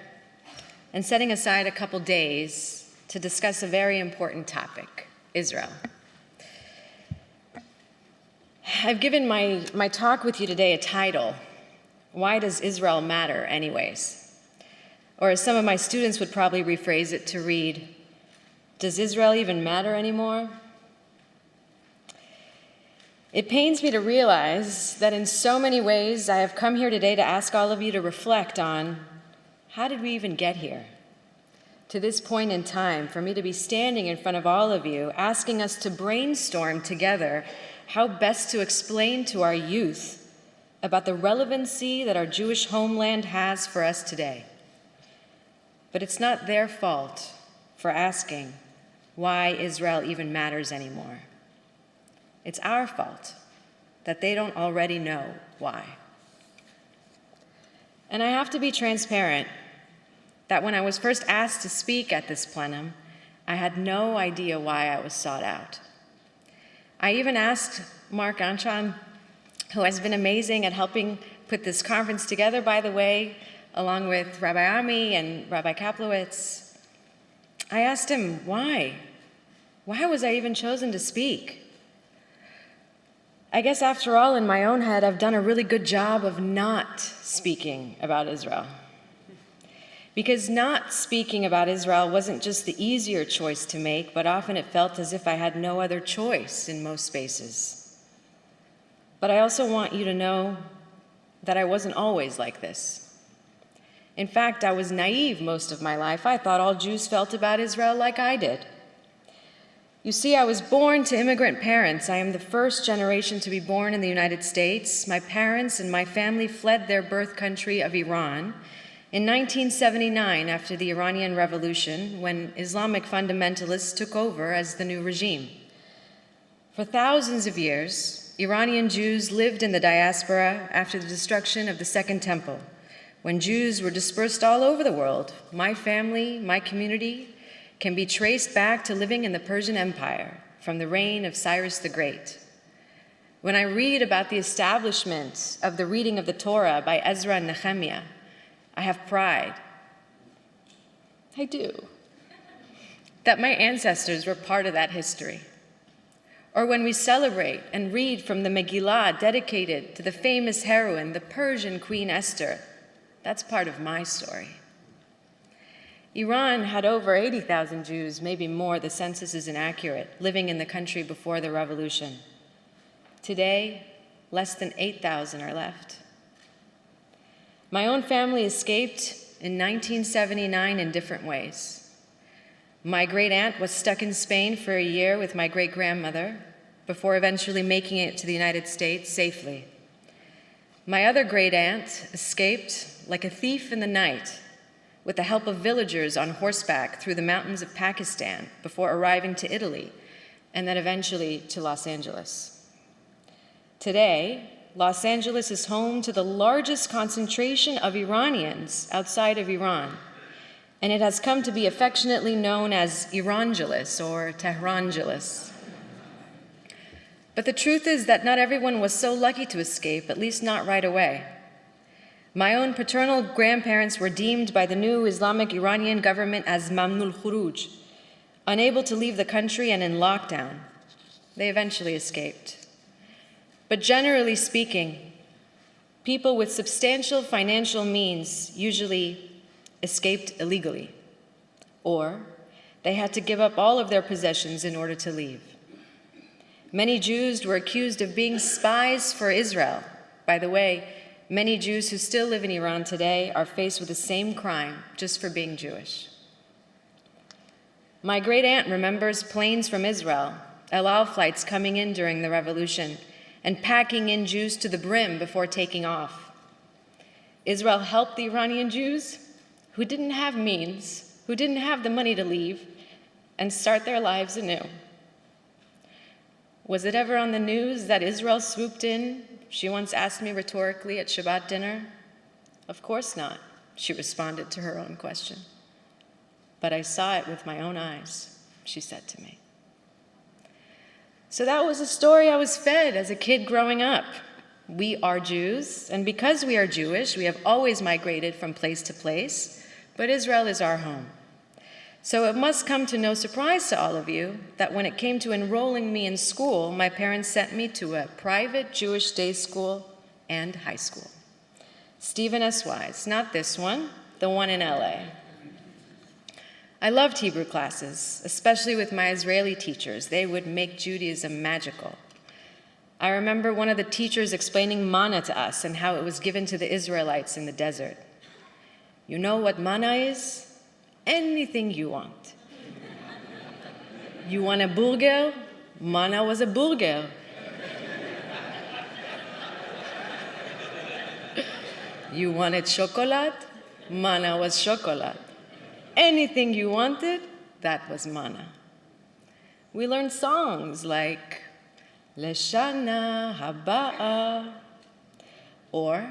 and setting aside a couple days to discuss a very important topic, Israel. I've given my talk with you today a title, Why Does Israel Matter Anyways? Or as some of my students would probably rephrase it to read, Does Israel even matter anymore? It pains me to realize that in so many ways I have come here today to ask all of you to reflect on how did we even get here? To this point in time, for me to be standing in front of all of you, asking us to brainstorm together how best to explain to our youth about the relevancy that our Jewish homeland has for us today. But it's not their fault for asking why Israel even matters anymore. It's our fault that they don't already know why. And I have to be transparent that when I was first asked to speak at this plenum, I had no idea why I was sought out. I even asked Mark Anshan, who has been amazing at helping put this conference together, by the way, along with Rabbi Ami and Rabbi Kaplowitz. I asked him, why? Why was I even chosen to speak? I guess after all, in my own head, I've done a really good job of not speaking about Israel. Because not speaking about Israel wasn't just the easier choice to make, but often it felt as if I had no other choice in most spaces. But I also want you to know that I wasn't always like this. In fact, I was naive most of my life. I thought all Jews felt about Israel like I did. You see, I was born to immigrant parents. I am the first generation to be born in the United States. My parents and my family fled their birth country of Iran in 1979 after the Iranian Revolution, when Islamic fundamentalists took over as the new regime. For thousands of years, Iranian Jews lived in the diaspora after the destruction of the Second Temple, when Jews were dispersed all over the world. My family, my community, can be traced back to living in the Persian Empire from the reign of Cyrus the Great. When I read about the establishment of the reading of the Torah by Ezra and Nehemiah, I have pride. I do. That my ancestors were part of that history. Or when we celebrate and read from the Megillah dedicated to the famous heroine, the Persian Queen Esther, that's part of my story. Iran had over 80,000 Jews, maybe more, the census is inaccurate, living in the country before the revolution. Today, less than 8,000 are left. My own family escaped in 1979 in different ways. My great-aunt was stuck in Spain for a year with my great-grandmother before eventually making it to the United States safely. My other great-aunt escaped like a thief in the night with the help of villagers on horseback through the mountains of Pakistan before arriving to Italy and then eventually to Los Angeles. Today, Los Angeles is home to the largest concentration of Iranians outside of Iran, and it has come to be affectionately known as Irangeles or Tehrangeles. But the truth is that not everyone was so lucky to escape, at least not right away. My own paternal grandparents were deemed by the new Islamic Iranian government as mamnul khuruj, unable to leave the country and in lockdown. They eventually escaped. But generally speaking, people with substantial financial means usually escaped illegally, or they had to give up all of their possessions in order to leave. Many Jews were accused of being spies for Israel. By the way, many Jews who still live in Iran today are faced with the same crime just for being Jewish. My great-aunt remembers planes from Israel, El Al flights coming in during the revolution, and packing in Jews to the brim before taking off. Israel helped the Iranian Jews who didn't have means, who didn't have the money to leave, and start their lives anew. Was it ever on the news that Israel swooped in? She once asked me rhetorically at Shabbat dinner. Of course not, she responded to her own question. But I saw it with my own eyes, she said to me. So that was a story I was fed as a kid growing up. We are Jews, and because we are Jewish, we have always migrated from place to place, but Israel is our home. So it must come to no surprise to all of you that when it came to enrolling me in school, my parents sent me to a private Jewish day school and high school. Stephen S. Wise, not this one, the one in LA. I loved Hebrew classes, especially with my Israeli teachers. They would make Judaism magical. I remember one of the teachers explaining manna to us and how it was given to the Israelites in the desert. You know what manna is? Anything you want. You want a burger? Manna was a burger. You wanted chocolate? Manna was chocolate. Anything you wanted, that was manna. We learned songs like Leshana Haba'a or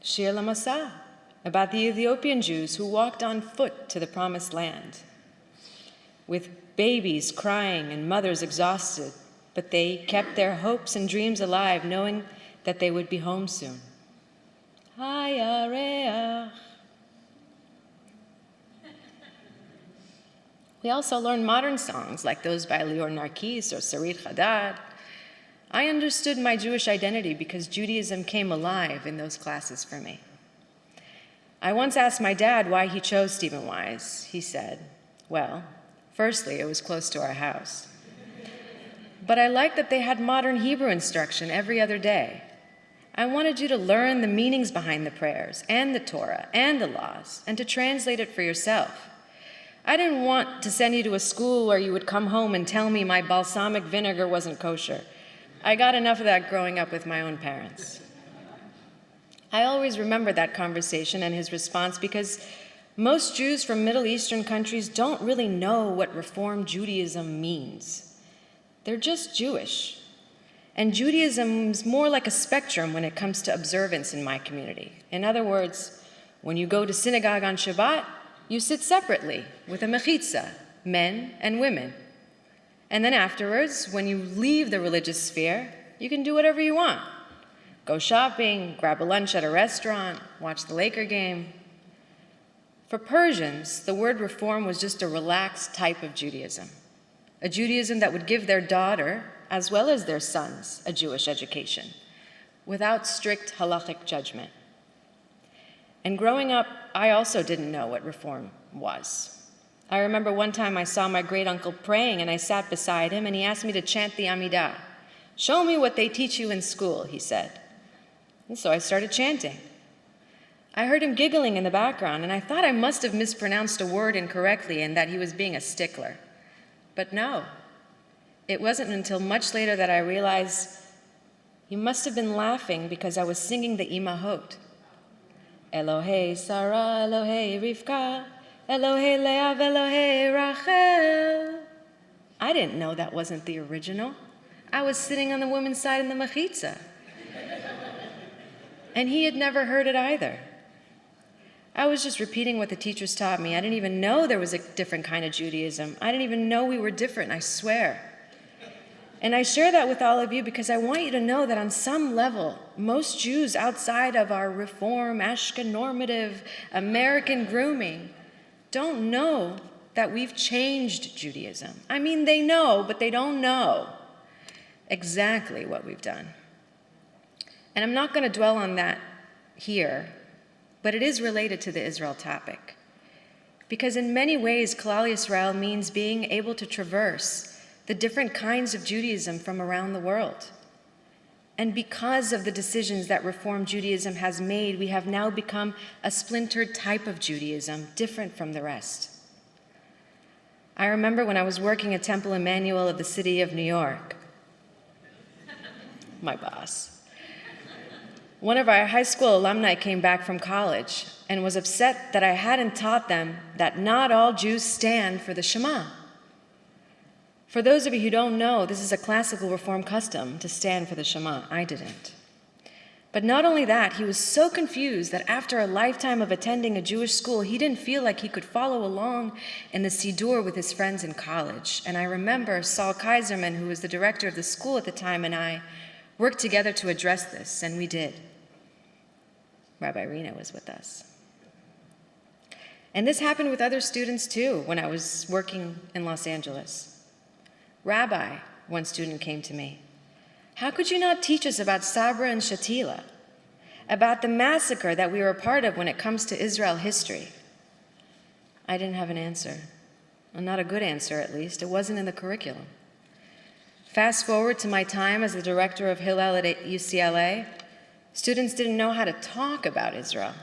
Shir Lamasa, about the Ethiopian Jews who walked on foot to the Promised Land, with babies crying and mothers exhausted, but they kept their hopes and dreams alive, knowing that they would be home soon. Hayareach. We also learned modern songs like those by Lior Narkis or Sarit Hadad. I understood my Jewish identity because Judaism came alive in those classes for me. I once asked my dad why he chose Stephen Wise. He said, well, firstly, it was close to our house. But I liked that they had modern Hebrew instruction every other day. I wanted you to learn the meanings behind the prayers and the Torah and the laws and to translate it for yourself. I didn't want to send you to a school where you would come home and tell me my balsamic vinegar wasn't kosher. I got enough of that growing up with my own parents. I always remember that conversation and his response because most Jews from Middle Eastern countries don't really know what Reform Judaism means. They're just Jewish. And Judaism's more like a spectrum when it comes to observance in my community. In other words, when you go to synagogue on Shabbat, you sit separately with a mechitza, men and women. And then afterwards, when you leave the religious sphere, you can do whatever you want. Go shopping, grab a lunch at a restaurant, watch the Laker game. For Persians, the word reform was just a relaxed type of Judaism, a Judaism that would give their daughter, as well as their sons, a Jewish education, without strict halachic judgment. And growing up, I also didn't know what reform was. I remember one time I saw my great-uncle praying, and I sat beside him, and he asked me to chant the Amidah. Show me what they teach you in school, he said. And so I started chanting. I heard him giggling in the background, and I thought I must have mispronounced a word incorrectly and that he was being a stickler. But no, it wasn't until much later that I realized he must have been laughing because I was singing the Imahot. Elohei Sarah, Elohei Rivka, Elohei Leah, Elohei Rachel. I didn't know that wasn't the original. I was sitting on the woman's side in the mechitza. And he had never heard it either. I was just repeating what the teachers taught me. I didn't even know there was a different kind of Judaism. I didn't even know we were different, I swear. And I share that with all of you because I want you to know that on some level, most Jews outside of our Reform, Ashkenormative, American grooming don't know that we've changed Judaism. I mean, they know, but they don't know exactly what we've done. And I'm not going to dwell on that here, but it is related to the Israel topic. Because in many ways, Klal Yisrael means being able to traverse the different kinds of Judaism from around the world. And because of the decisions that Reform Judaism has made, we have now become a splintered type of Judaism, different from the rest. I remember when I was working at Temple Emanu-El of the city of New York, my boss. One of our high school alumni came back from college and was upset that I hadn't taught them that not all Jews stand for the Shema. For those of you who don't know, this is a classical Reform custom to stand for the Shema. I didn't. But not only that, he was so confused that after a lifetime of attending a Jewish school, he didn't feel like he could follow along in the Siddur with his friends in college. And I remember Saul Kaiserman, who was the director of the school at the time, and I worked together to address this, and we did. Rabbi Rena was with us. And this happened with other students too when I was working in Los Angeles. Rabbi, one student came to me, how could you not teach us about Sabra and Shatila, about the massacre that we were a part of when it comes to Israel history? I didn't have an answer. Well, not a good answer, at least. It wasn't in the curriculum. Fast forward to my time as the director of Hillel at UCLA, students didn't know how to talk about Israel.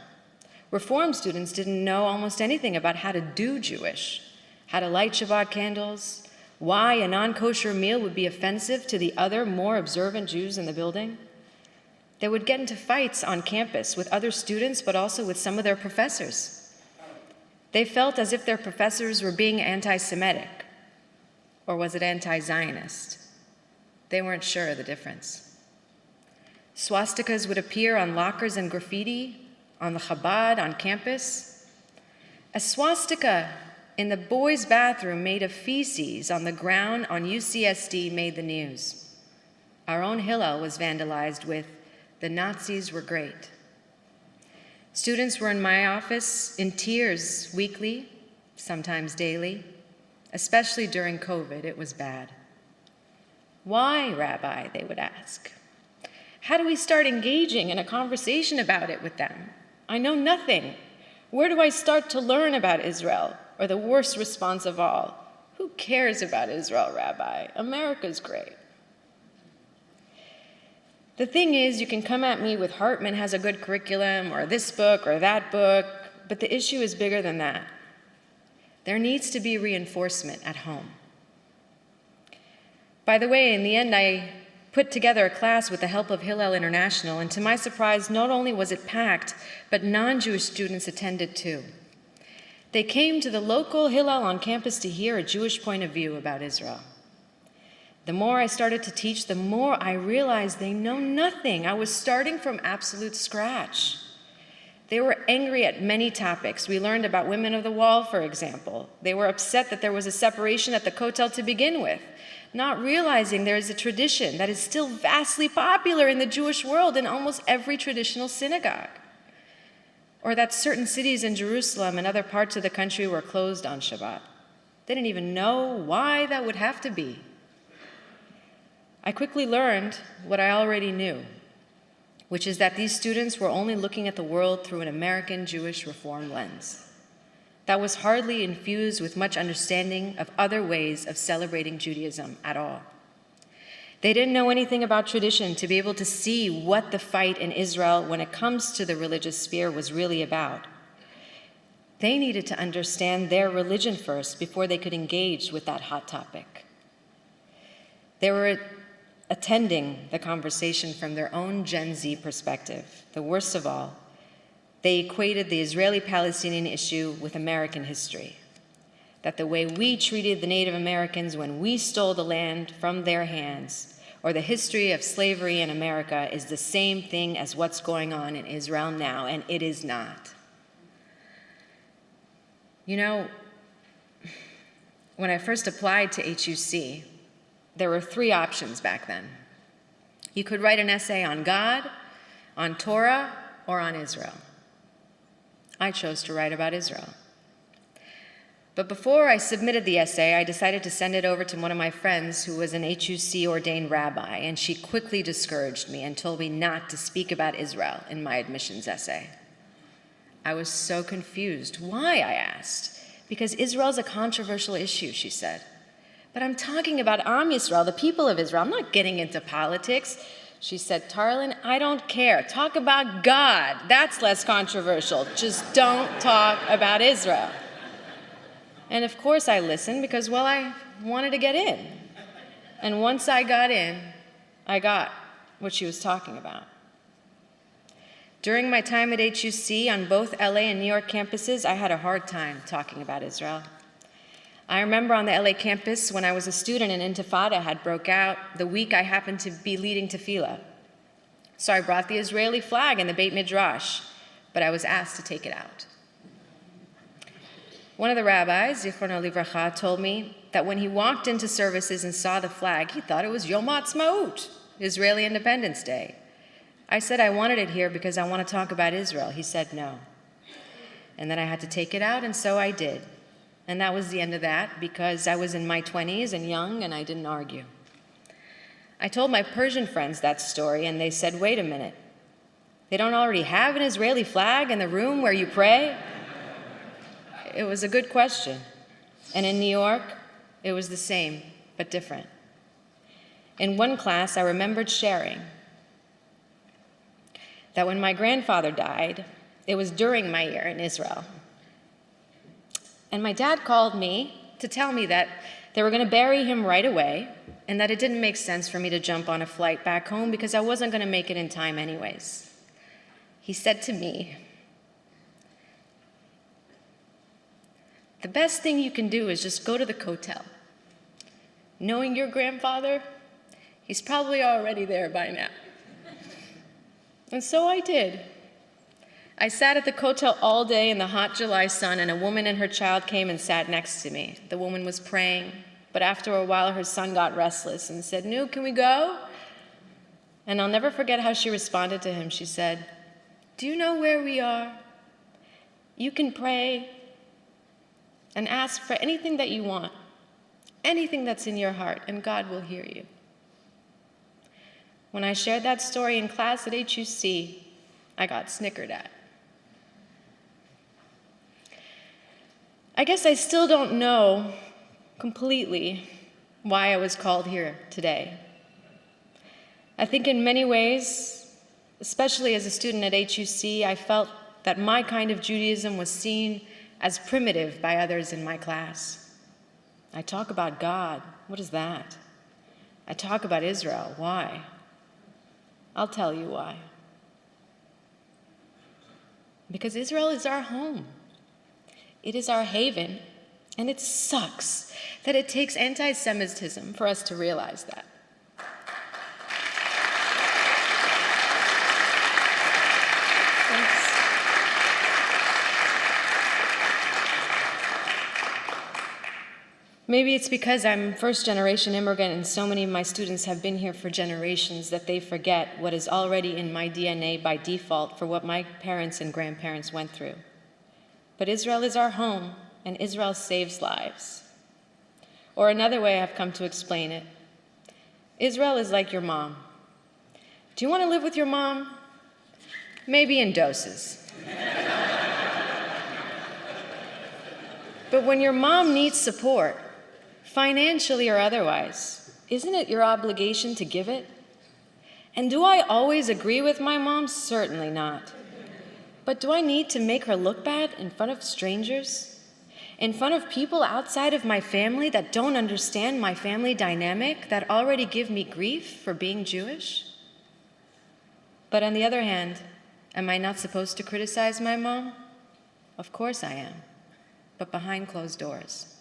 Reform students didn't know almost anything about how to do Jewish, how to light Shabbat candles, why a non-kosher meal would be offensive to the other, more observant Jews in the building. They would get into fights on campus with other students, but also with some of their professors. They felt as if their professors were being anti-Semitic, or was it anti-Zionist? They weren't sure of the difference. Swastikas would appear on lockers and graffiti, on the Chabad, on campus. A swastika in the boys' bathroom made of feces on the ground on UCSD made the news. Our own Hillel was vandalized with, "The Nazis were great." Students were in my office in tears weekly, sometimes daily. Especially during COVID, it was bad. Why, Rabbi, they would ask. How do we start engaging in a conversation about it with them? I know nothing. Where do I start to learn about Israel? Or the worst response of all, who cares about Israel, Rabbi? America's great. The thing is, you can come at me with Hartman has a good curriculum, or this book, or that book, but the issue is bigger than that. There needs to be reinforcement at home. By the way, in the end, I put together a class with the help of Hillel International, and to my surprise, not only was it packed, but non-Jewish students attended too. They came to the local Hillel on campus to hear a Jewish point of view about Israel. The more I started to teach, the more I realized they know nothing. I was starting from absolute scratch. They were angry at many topics. We learned about women of the wall, for example. They were upset that there was a separation at the Kotel to begin with, not realizing there is a tradition that is still vastly popular in the Jewish world in almost every traditional synagogue. Or that certain cities in Jerusalem and other parts of the country were closed on Shabbat. They didn't even know why that would have to be. I quickly learned what I already knew, which is that these students were only looking at the world through an American Jewish reform lens that was hardly infused with much understanding of other ways of celebrating Judaism at all. They didn't know anything about tradition to be able to see what the fight in Israel when it comes to the religious sphere was really about. They needed to understand their religion first before they could engage with that hot topic. They were attending the conversation from their own Gen Z perspective. The worst of all, they equated the Israeli-Palestinian issue with American history. That the way we treated the Native Americans when we stole the land from their hands, or the history of slavery in America, is the same thing as what's going on in Israel now, and it is not. You know, when I first applied to HUC, there were 3 options back then. You could write an essay on God, on Torah, or on Israel. I chose to write about Israel. But before I submitted the essay, I decided to send it over to one of my friends who was an HUC ordained rabbi, and she quickly discouraged me and told me not to speak about Israel in my admissions essay. I was so confused. Why, I asked. Because Israel's a controversial issue, she said. But I'm talking about Am Yisrael, the people of Israel. I'm not getting into politics. She said, Tarlan, I don't care. Talk about God. That's less controversial. Just don't talk about Israel. And of course I listened because, well, I wanted to get in. And once I got in, I got what she was talking about. During my time at HUC on both LA and New York campuses, I had a hard time talking about Israel. I remember on the LA campus when I was a student and Intifada had broke out the week I happened to be leading tefillah. So I brought the Israeli flag and the Beit Midrash, but I was asked to take it out. One of the rabbis, Zichrono Livracha, told me that when he walked into services and saw the flag, he thought it was Yom Ha'atzmaut, Israeli Independence Day. I said I wanted it here because I want to talk about Israel. He said no. And then I had to take it out, and so I did. And that was the end of that, because I was in my 20s and young, and I didn't argue. I told my Persian friends that story, and they said, wait a minute. They don't already have an Israeli flag in the room where you pray? It was a good question. And in New York, it was the same, but different. In one class, I remembered sharing that when my grandfather died, it was during my year in Israel. And my dad called me to tell me that they were going to bury him right away, and that it didn't make sense for me to jump on a flight back home because I wasn't going to make it in time anyways. He said to me, the best thing you can do is just go to the kotel. Knowing your grandfather, he's probably already there by now. And so I did. I sat at the kotel all day in the hot July sun, and a woman and her child came and sat next to me. The woman was praying, but after a while her son got restless and said, "Nu, can we go?" And I'll never forget how she responded to him. She said, "Do you know where we are? You can pray and ask for anything that you want, anything that's in your heart, and God will hear you." When I shared that story in class at HUC, I got snickered at. I guess I still don't know completely why I was called here today. I think in many ways, especially as a student at HUC, I felt that my kind of Judaism was seen as primitive by others in my class. I talk about God. What is that? I talk about Israel. Why? I'll tell you why. Because Israel is our home. It is our haven, and it sucks that it takes anti-Semitism for us to realize that. Thanks. Maybe it's because I'm first-generation immigrant and so many of my students have been here for generations that they forget what is already in my DNA by default for what my parents and grandparents went through. But Israel is our home, and Israel saves lives. Or another way I've come to explain it, Israel is like your mom. Do you want to live with your mom? Maybe in doses. But when your mom needs support, financially or otherwise, isn't it your obligation to give it? And do I always agree with my mom? Certainly not. But do I need to make her look bad in front of strangers? In front of people outside of my family that don't understand my family dynamic, that already give me grief for being Jewish? But on the other hand, am I not supposed to criticize my mom? Of course I am, but behind closed doors.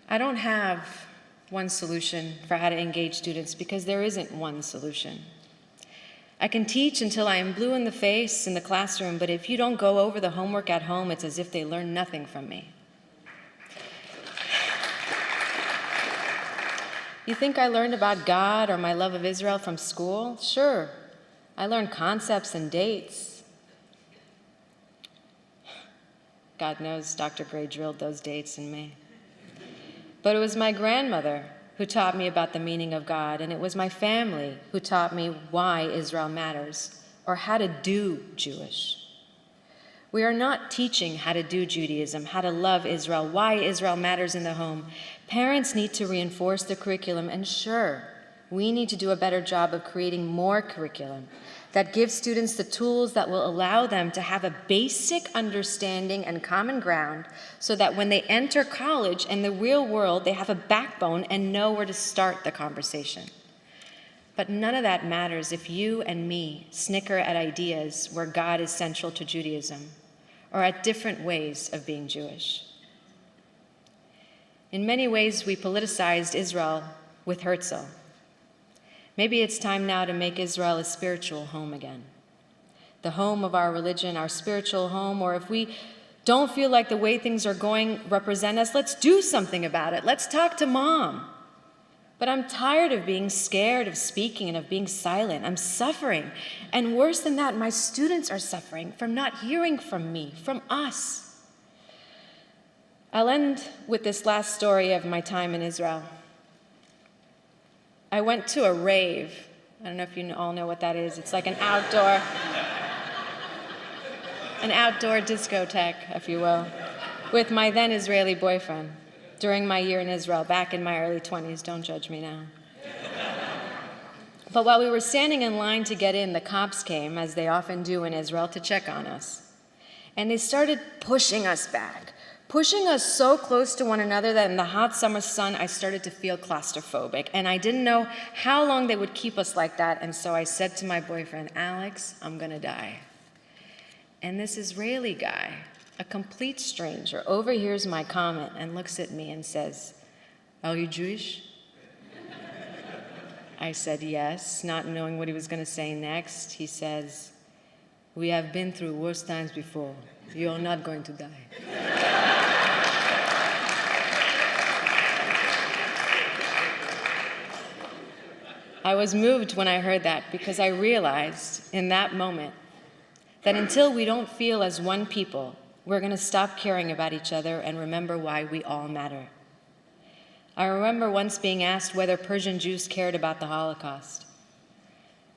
I don't have one solution for how to engage students because there isn't one solution. I can teach until I am blue in the face in the classroom, but if you don't go over the homework at home, it's as if they learn nothing from me. You think I learned about God or my love of Israel from school? Sure. I learned concepts and dates. God knows Dr. Gray drilled those dates in me. But it was my grandmother who taught me about the meaning of God, and it was my family who taught me why Israel matters, or how to do Jewish. We are not teaching how to do Judaism, how to love Israel, why Israel matters in the home. Parents need to reinforce the curriculum, and sure, we need to do a better job of creating more curriculum that gives students the tools that will allow them to have a basic understanding and common ground so that when they enter college and the real world, they have a backbone and know where to start the conversation. But none of that matters if you and me snicker at ideas where God is central to Judaism or at different ways of being Jewish. In many ways, we politicized Israel with Herzl. Maybe it's time now to make Israel a spiritual home again. The home of our religion, our spiritual home, or if we don't feel like the way things are going represent us, let's do something about it. Let's talk to Mom. But I'm tired of being scared of speaking and of being silent. I'm suffering. And worse than that, my students are suffering from not hearing from me, from us. I'll end with this last story of my time in Israel. I went to a rave. I don't know if you all know what that is. It's like an outdoor discotheque, if you will, with my then Israeli boyfriend during my year in Israel, back in my early 20s. Don't judge me now. But while we were standing in line to get in, the cops came, as they often do in Israel, to check on us. And they started pushing us back, pushing us so close to one another that in the hot summer sun, I started to feel claustrophobic. And I didn't know how long they would keep us like that. And so I said to my boyfriend, Alex, I'm gonna die. And this Israeli guy, a complete stranger, overhears my comment and looks at me and says, "Are you Jewish?" I said yes, not knowing what he was going to say next. He says, "We have been through worse times before. You're not going to die." I was moved when I heard that because I realized in that moment that until we don't feel as one people, we're going to stop caring about each other and remember why we all matter. I remember once being asked whether Persian Jews cared about the Holocaust.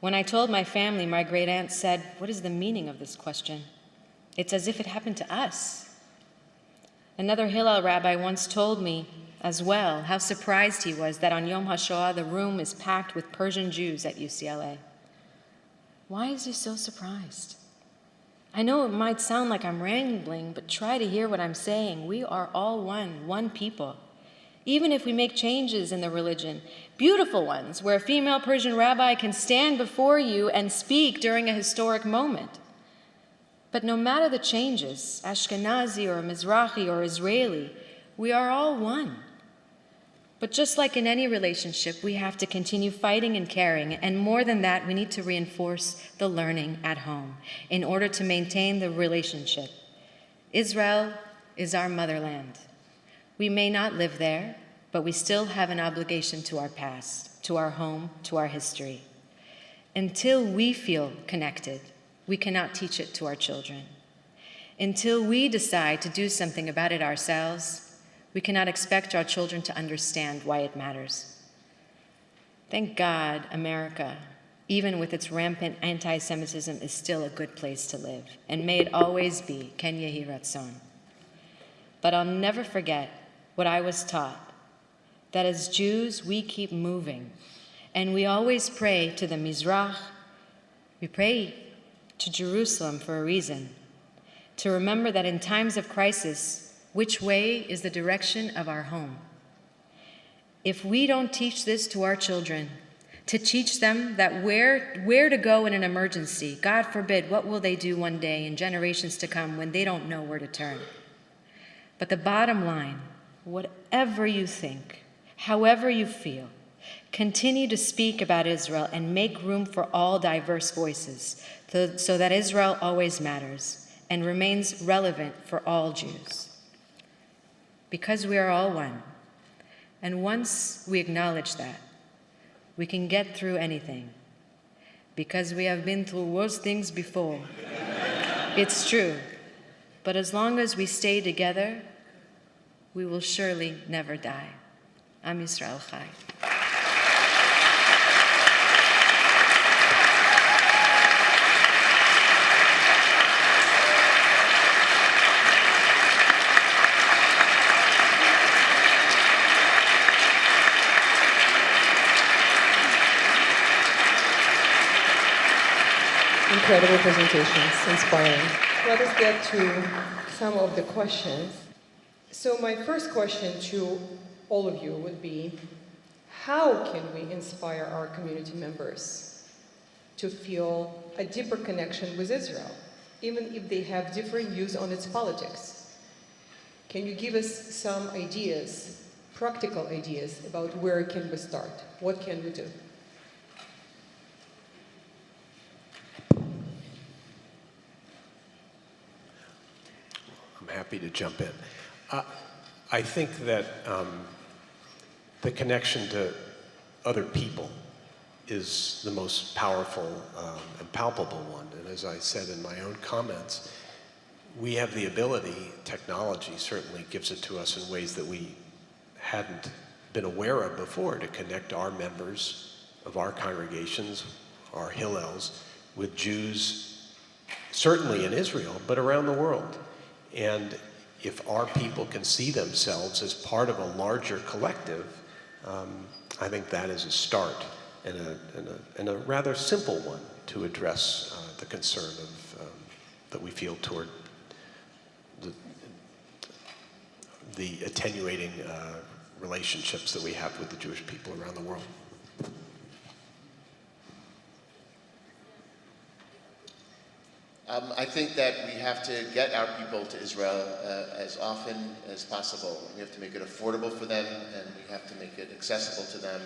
When I told my family, my great aunt said, "What is the meaning of this question? It's as if it happened to us." Another Hillel rabbi once told me as well how surprised he was that on Yom HaShoah the room is packed with Persian Jews at UCLA. Why is he so surprised? I know it might sound like I'm rambling, but try to hear what I'm saying. We are all one people. Even if we make changes in the religion, beautiful ones, where a female Persian rabbi can stand before you and speak during a historic moment. But no matter the changes, Ashkenazi or Mizrahi or Israeli, we are all one. But just like in any relationship, we have to continue fighting and caring, and more than that, we need to reinforce the learning at home in order to maintain the relationship. Israel is our motherland. We may not live there, but we still have an obligation to our past, to our home, to our history. Until we feel connected, we cannot teach it to our children. Until we decide to do something about it ourselves, we cannot expect our children to understand why it matters. Thank God, America, even with its rampant anti-Semitism, is still a good place to live, and may it always be, Ken Yehi Ratzon. But I'll never forget what I was taught, that as Jews, we keep moving, and we always pray to the Mizrach, we pray to Jerusalem for a reason, to remember that in times of crisis, which way is the direction of our home? If we don't teach this to our children, to teach them that where to go in an emergency, God forbid, what will they do one day in generations to come when they don't know where to turn? But the bottom line, whatever you think, however you feel, continue to speak about Israel and make room for all diverse voices so that Israel always matters and remains relevant for all Jews. Because we are all one. And once we acknowledge that, we can get through anything. Because we have been through worse things before. It's true. But as long as we stay together, we will surely never die. Am Yisrael Chai. Incredible presentations, inspiring. Let us get to some of the questions. So my first question to all of you would be, how can we inspire our community members to feel a deeper connection with Israel, even if they have different views on its politics? Can you give us some ideas practical ideas about where can we start? What can we do? I'm happy to jump in. I think that the connection to other people is the most powerful and palpable one. And as I said in my own comments, we have the ability, technology certainly gives it to us in ways that we hadn't been aware of before, to connect our members of our congregations, our Hillels, with Jews, certainly in Israel, but around the world. And if our people can see themselves as part of a larger collective, I think that is a start and a rather simple one to address the concern of that we feel toward the attenuating relationships that we have with the Jewish people around the world. I think that we have to get our people to Israel as often as possible. We have to make it affordable for them, and we have to make it accessible to them.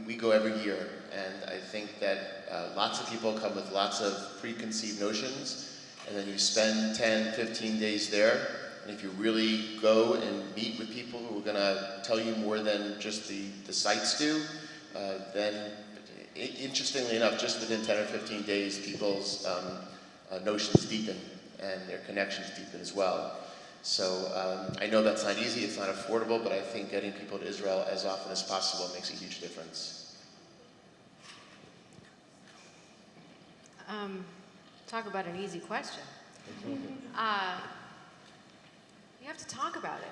We go every year, and I think that lots of people come with lots of preconceived notions, and then you spend 10, 15 days there, and if you really go and meet with people who are going to tell you more than just the sites do, then interestingly enough, just within 10 or 15 days, people's notions deepen and their connections deepen as well. So I know that's not easy, it's not affordable, but I think getting people to Israel as often as possible makes a huge difference. Talk about an easy question. You have to talk about it.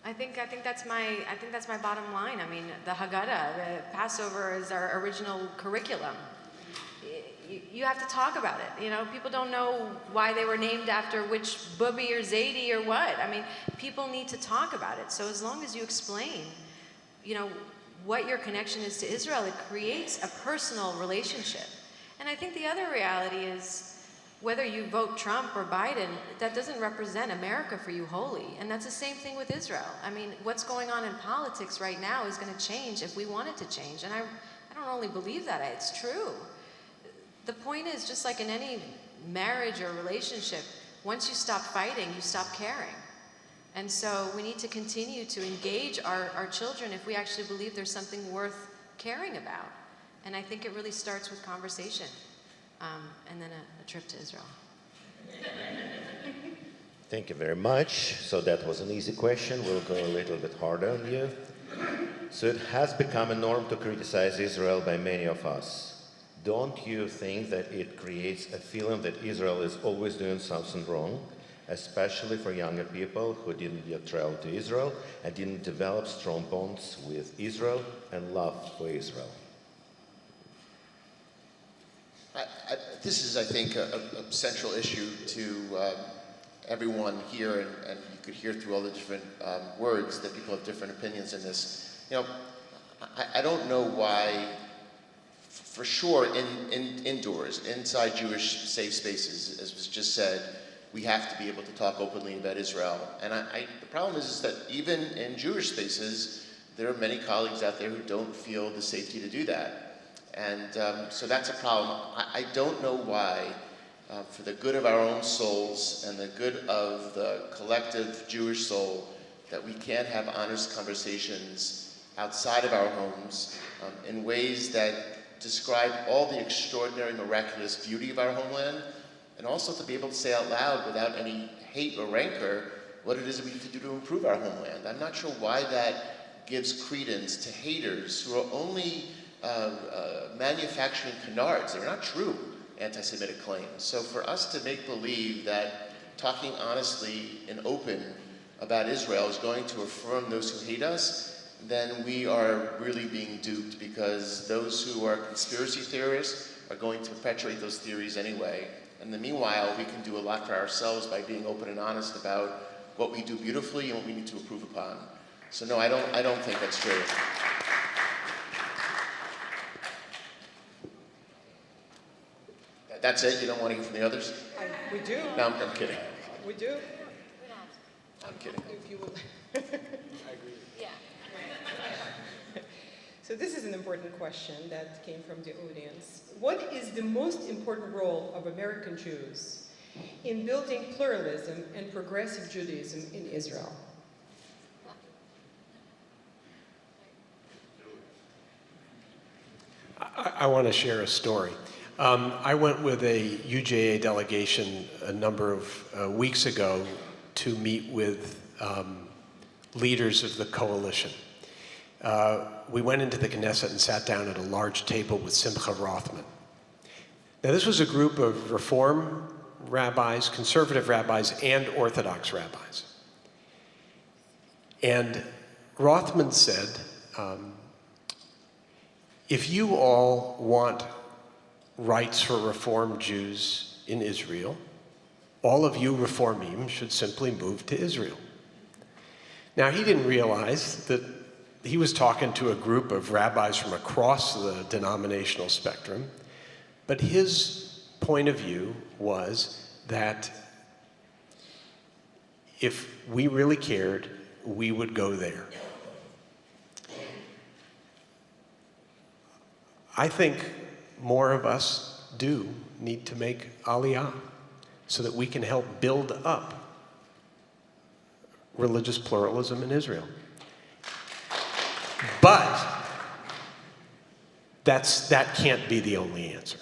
I think that's my bottom line. I mean, the Haggadah, the Passover is our original curriculum. You have to talk about it. You know, people don't know why they were named after which Bubby or Zadie or what. I mean, people need to talk about it. So as long as you explain, you know, what your connection is to Israel, it creates a personal relationship. And I think the other reality is, whether you vote Trump or Biden, that doesn't represent America for you wholly. And that's the same thing with Israel. I mean, what's going on in politics right now is going to change if we want it to change. And I don't only believe that, it's true. The point is, just like in any marriage or relationship, once you stop fighting, you stop caring. And so we need to continue to engage our children if we actually believe there's something worth caring about. And I think it really starts with conversation, and then a trip to Israel. Thank you very much. So that was an easy question. We'll go a little bit harder on you. So it has become a norm to criticize Israel by many of us. Don't you think that it creates a feeling that Israel is always doing something wrong, especially for younger people who didn't yet travel to Israel and didn't develop strong bonds with Israel and love for Israel? This is, I think, a central issue to everyone here, and you could hear through all the different words that people have different opinions in this. You know, I don't know why. For sure, indoors, inside Jewish safe spaces, as was just said, we have to be able to talk openly about Israel. And the problem is that even in Jewish spaces, there are many colleagues out there who don't feel the safety to do that. And so that's a problem. I don't know why, for the good of our own souls and the good of the collective Jewish soul, that we can't have honest conversations outside of our homes in ways that describe all the extraordinary, miraculous beauty of our homeland, and also to be able to say out loud without any hate or rancor what it is that we need to do to improve our homeland. I'm not sure why that gives credence to haters who are only manufacturing canards. They're not true anti-Semitic claims. So for us to make believe that talking honestly and open about Israel is going to affirm those who hate us, then we are really being duped, because those who are conspiracy theorists are going to perpetuate those theories anyway. And in the meanwhile, we can do a lot for ourselves by being open and honest about what we do beautifully and what we need to improve upon. So no, I don't think that's true. That's it? You don't want to hear from the others? We do. No, I'm kidding. We do. I'm kidding. If you will. Yeah. So this is an important question that came from the audience. What is the most important role of American Jews in building pluralism and progressive Judaism in Israel? I want to share a story. I went with a UJA delegation a number of weeks ago to meet with leaders of the coalition. We went into the Knesset and sat down at a large table with Simcha Rothman. Now, this was a group of Reform rabbis, conservative rabbis, and Orthodox rabbis. And Rothman said, if you all want rights for Reform Jews in Israel, all of you Reformim should simply move to Israel. Now, he didn't realize that he was talking to a group of rabbis from across the denominational spectrum, but his point of view was that if we really cared, we would go there. I think more of us do need to make Aliyah so that we can help build up religious pluralism in Israel. But that can't be the only answer.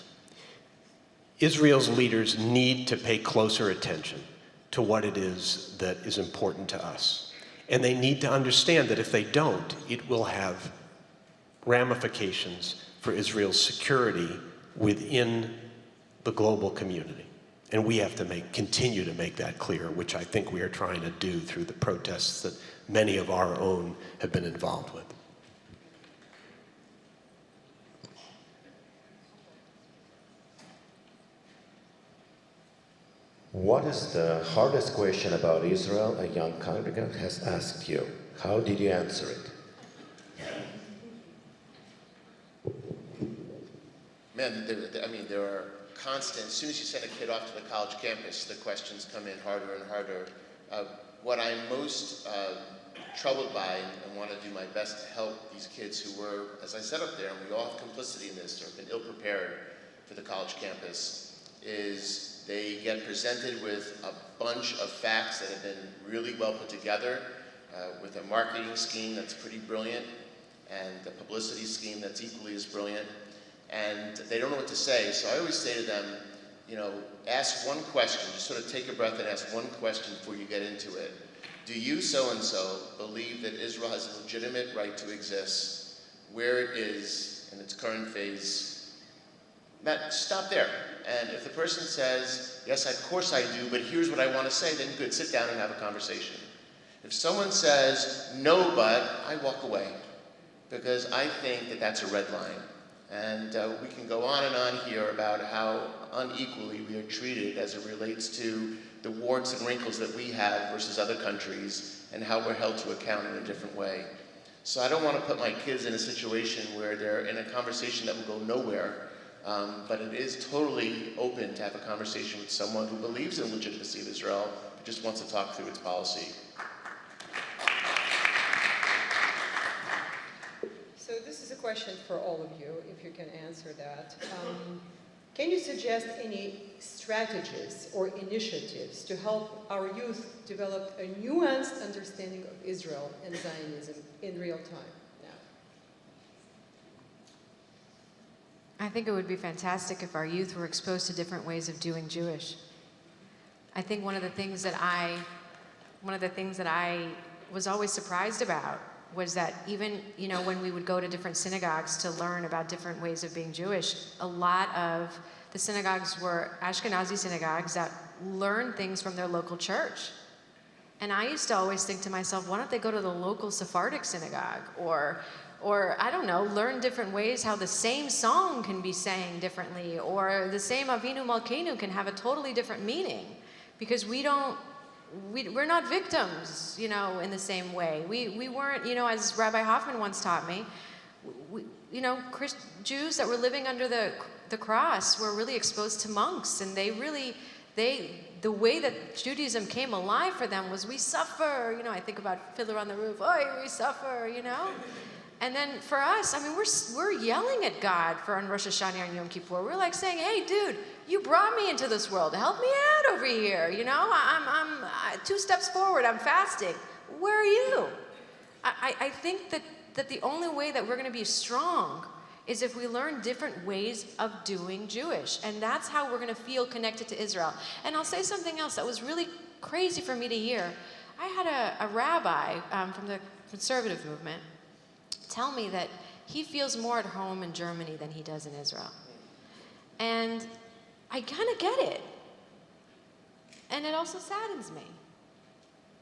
Israel's leaders need to pay closer attention to what it is that is important to us. And they need to understand that if they don't, it will have ramifications for Israel's security within the global community. And we have to continue to make that clear, which I think we are trying to do through the protests that many of our own have been involved with. What is the hardest question about Israel a young congregant has asked you? How did you answer it? Man, there are constant, as soon as you send a kid off to the college campus, the questions come in harder and harder. What I'm most troubled by and want to do my best to help these kids who were, as I said up there, and we all have complicity in this, or have been ill-prepared for the college campus, is they get presented with a bunch of facts that have been really well put together, with a marketing scheme that's pretty brilliant, and a publicity scheme that's equally as brilliant, and they don't know what to say. So I always say to them, ask one question, just sort of take a breath and ask one question before you get into it. Do you, so-and-so, believe that Israel has a legitimate right to exist where it is in its current phase? Stop there. And if the person says, yes, of course I do, but here's what I want to say, then good, sit down and have a conversation. If someone says, no, but, I walk away, because I think that that's a red line. And we can go on and on here about how unequally we are treated as it relates to the warts and wrinkles that we have versus other countries, and how we're held to account in a different way. So I don't want to put my kids in a situation where they're in a conversation that will go nowhere, but it is totally open to have a conversation with someone who believes in the legitimacy of Israel, but just wants to talk through its policy. So this is a question for all of you, if you can answer that. Can you suggest any strategies or initiatives to help our youth develop a nuanced understanding of Israel and Zionism in real time now? I think it would be fantastic if our youth were exposed to different ways of doing Jewish. I think one of the things that I was always surprised about was that even, when we would go to different synagogues to learn about different ways of being Jewish, a lot of the synagogues were Ashkenazi synagogues that learned things from their local church. And I used to always think to myself, why don't they go to the local Sephardic synagogue? Or I don't know, learn different ways how the same song can be sang differently, or the same Avinu Malkeinu can have a totally different meaning. Because we're not victims, in the same way. We weren't, as Rabbi Hoffman once taught me, Jews that were living under the cross were really exposed to monks, and the way that Judaism came alive for them was, we suffer. I think about Fiddler on the Roof, oh, we suffer, And then for us, I mean, we're yelling at God on Rosh Hashanah and Yom Kippur. We're like saying, hey, dude, you brought me into this world. Help me out over here. You know, I'm 2 steps forward. I'm fasting. Where are you? I think that the only way that we're going to be strong is if we learn different ways of doing Jewish. And that's how we're going to feel connected to Israel. And I'll say something else that was really crazy for me to hear. I had a rabbi from the conservative movement tell me that he feels more at home in Germany than he does in Israel. And I kind of get it. And it also saddens me.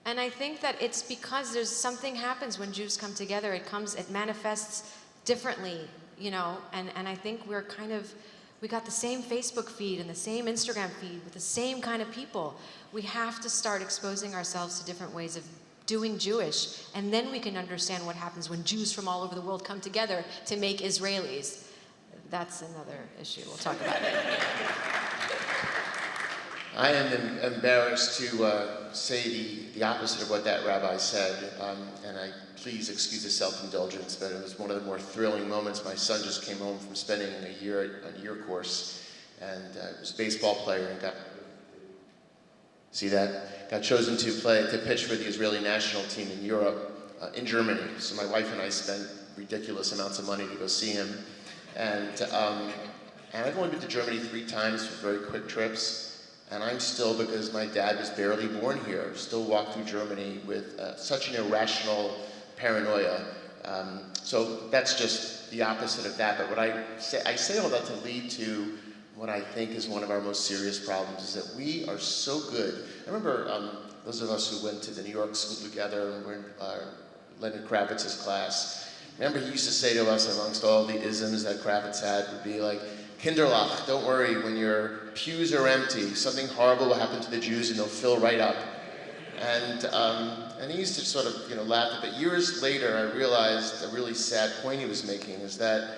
And I think that it's because there's something happens when Jews come together. It manifests differently, you know, and I think we got the same Facebook feed and the same Instagram feed with the same kind of people. We have to start exposing ourselves to different ways of doing Jewish, and then we can understand what happens when Jews from all over the world come together to make Israelis. That's another issue. We'll talk about it. I am embarrassed to say the opposite of what that rabbi said, and I please excuse the self-indulgence, but it was one of the more thrilling moments. My son just came home from spending a year course, and he was a baseball player and got chosen to pitch for the Israeli national team in Europe, in Germany. So my wife and I spent ridiculous amounts of money to go see him. And I've only been to Germany 3 times for very quick trips. And I'm still, because my dad was barely born here, still walk through Germany with such an irrational paranoia. So that's just the opposite of that. But what I say all that to lead to what I think is one of our most serious problems is that we are so good. I remember those of us who went to the New York school together and were in Leonard Kravitz's class. Remember he used to say to us, amongst all the isms that Kravitz had, would be like, Kinderlach, don't worry, when your pews are empty, something horrible will happen to the Jews and they'll fill right up. And he used to sort of laugh at it. But years later, I realized a really sad point he was making is that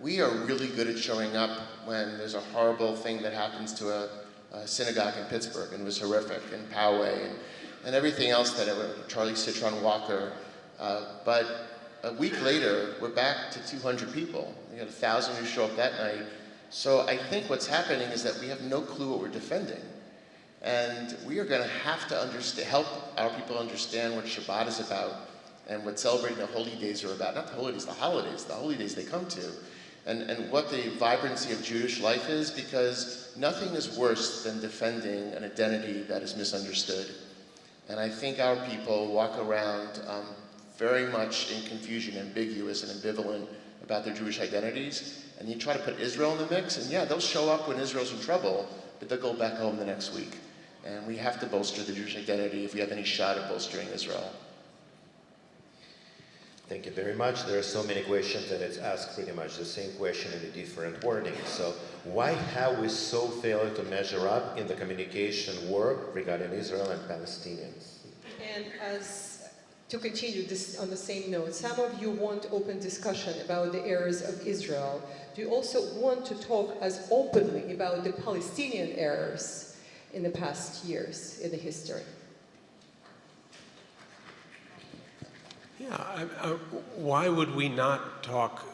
we are really good at showing up when there's a horrible thing that happens to a synagogue in Pittsburgh, and it was horrific, and Poway, and everything else Charlie Citron Walker. But a week later, we're back to 200 people. We had 1,000 who show up that night. So I think what's happening is that we have no clue what we're defending. And we are going to have to help our people understand what Shabbat is about and what celebrating the holy days are about. Not the holy days, the holy days they come to. And what the vibrancy of Jewish life is, because nothing is worse than defending an identity that is misunderstood. And I think our people walk around very much in confusion, ambiguous and ambivalent about their Jewish identities. And you try to put Israel in the mix, and yeah, they'll show up when Israel's in trouble, but they'll go back home the next week. And we have to bolster the Jewish identity if we have any shot of bolstering Israel. Thank you very much. There are so many questions that it's asked pretty much the same question in a different wording. So why have we so failed to measure up in the communication war regarding Israel and Palestinians? And to continue this on the same note, some of you want open discussion about the errors of Israel. Do you also want to talk as openly about the Palestinian errors in the past years in the history? Yeah, why would we not talk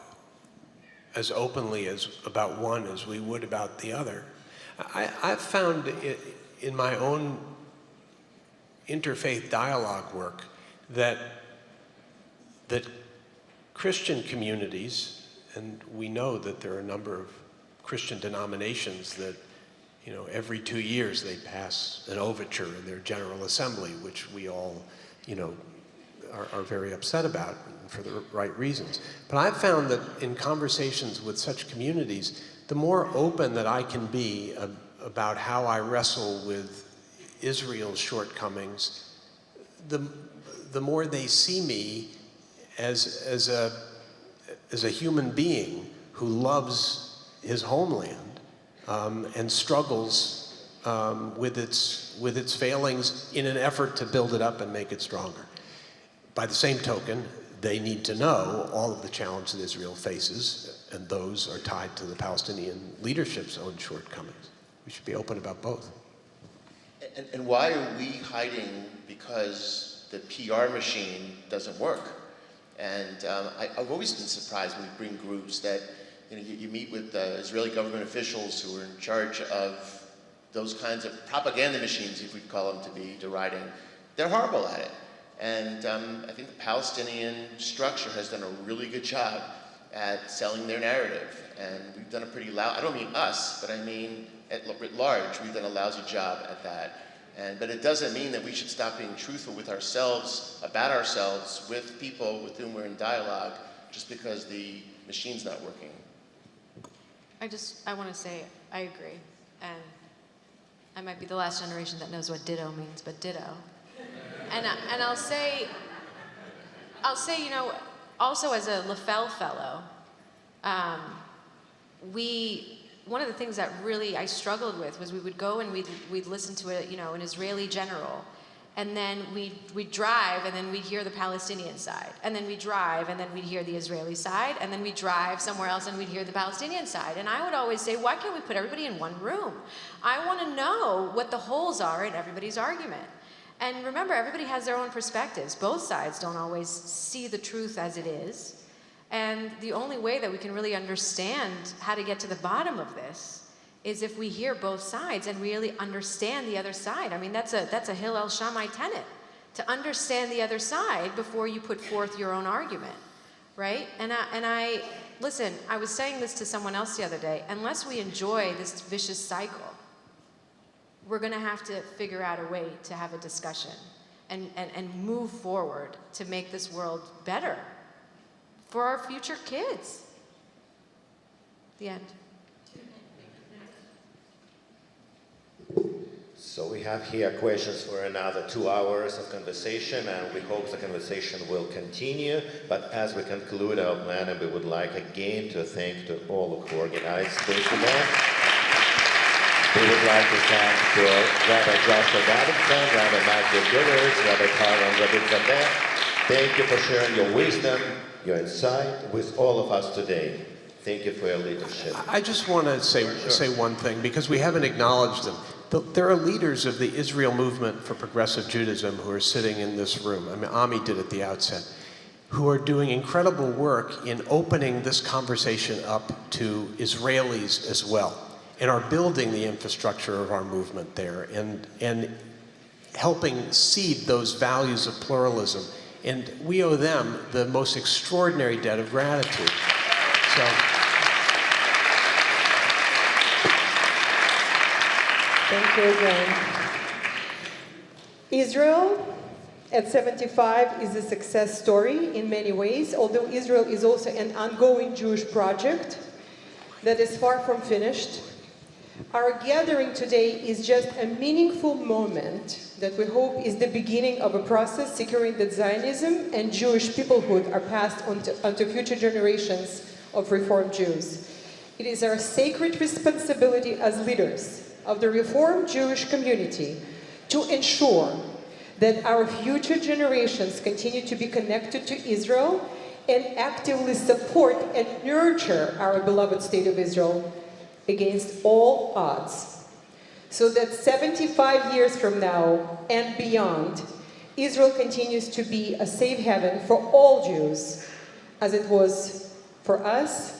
as openly about one as we would about the other? I've found in my own interfaith dialogue work that Christian communities, and we know that there are a number of Christian denominations that, every 2 years they pass an overture in their General Assembly, which we all, are very upset about for the right reasons. But I've found that in conversations with such communities, the more open that I can be about how I wrestle with Israel's shortcomings, the more they see me as a human being who loves his homeland and struggles with its failings in an effort to build it up and make it stronger. By the same token, they need to know all of the challenges that Israel faces, and those are tied to the Palestinian leadership's own shortcomings. We should be open about both. And why are we hiding because the PR machine doesn't work? And I've always been surprised when we bring groups that, you meet with Israeli government officials who are in charge of those kinds of propaganda machines, if we call them to be deriding. They're horrible at it. And I think the Palestinian structure has done a really good job at selling their narrative. And we've done a pretty loud, I don't mean us, but I mean at large, we've done a lousy job at that. But it doesn't mean that we should stop being truthful with ourselves, about ourselves, with people with whom we're in dialogue, just because the machine's not working. I want to say I agree, and I might be the last generation that knows what ditto means, but ditto. And I'll say, also as a LaFell fellow, one of the things that really I struggled with was we would go and we'd listen to an Israeli general, and then we'd drive, and then we'd hear the Palestinian side, and then we'd drive, and then we'd hear the Israeli side, and then we'd drive somewhere else and we'd hear the Palestinian side. And I would always say, why can't we put everybody in one room? I want to know what the holes are in everybody's argument. And remember, everybody has their own perspectives. Both sides don't always see the truth as it is. And the only way that we can really understand how to get to the bottom of this is if we hear both sides and really understand the other side. I mean, that's a Hillel Shammai tenet, to understand the other side before you put forth your own argument, right? And I listen, I was saying this to someone else the other day, unless we enjoy this vicious cycle, we're going to have to figure out a way to have a discussion and move forward to make this world better for our future kids. The end. So we have here questions for another 2 hours of conversation, and we hope the conversation will continue. But as we conclude our plan, we would like again to thank to all who organized this event. We would like to thank to Rabbi Joshua Davidson, Rabbi Matthew D, Rabbi Tarlan, Rabizadeh. Thank you for sharing your wisdom, your insight with all of us today. Thank you for your leadership. I just want to say one thing, because we haven't acknowledged them. There are leaders of the Israel movement for progressive Judaism who are sitting in this room. I mean, Ami did at the outset, who are doing incredible work in opening this conversation up to Israelis as well, and are building the infrastructure of our movement there, and helping seed those values of pluralism. And we owe them the most extraordinary debt of gratitude. So. Thank you again. Israel at 75 is a success story in many ways, although Israel is also an ongoing Jewish project that is far from finished. Our gathering today is just a meaningful moment that we hope is the beginning of a process securing that Zionism and Jewish peoplehood are passed onto future generations of Reformed Jews. It is our sacred responsibility as leaders of the Reformed Jewish community to ensure that our future generations continue to be connected to Israel and actively support and nurture our beloved state of Israel against all odds, so that 75 years from now and beyond, Israel continues to be a safe haven for all Jews, as it was for us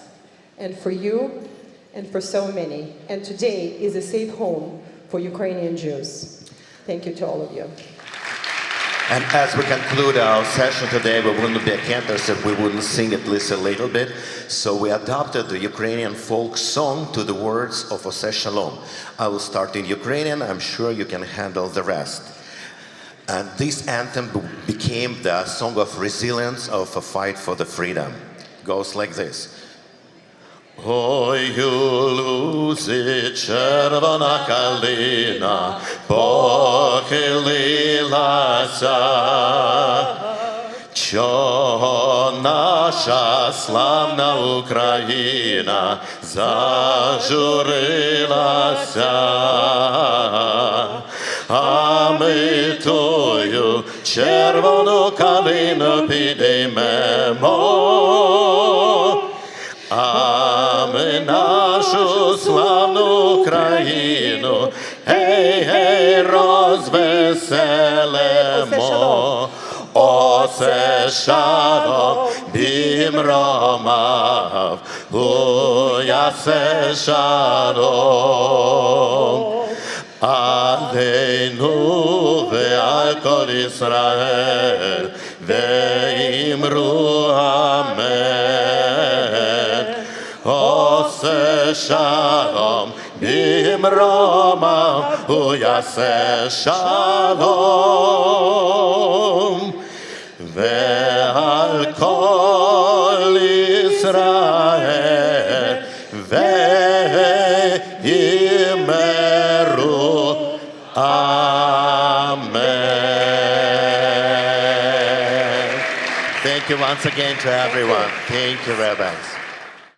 and for you and for so many, and today is a safe home for Ukrainian Jews. Thank you to all of you. And as we conclude our session today, we wouldn't be a Cantors if we wouldn't sing at least a little bit. So we adopted the Ukrainian folk song to the words of Oseh Shalom. I will start in Ukrainian. I'm sure you can handle the rest. And this anthem became the song of resilience of a fight for the freedom. Goes like this. Ой, лузи, червона калина, похилилася, що наша славна Україна зажурилася, а ми тую червону калину підіймемо. А ми нашу славну країну, гей, гей, розвеселимо. О עושה שלום במרומיו, הוא יעשה שלום עלינו ועל כל ישראל, ואמרו אמן. עושה שלום במרומיו, הוא יעשה שלום ועל כל ישראל ואמרו amen. Thank you once again to everyone. Thank you, rabbis.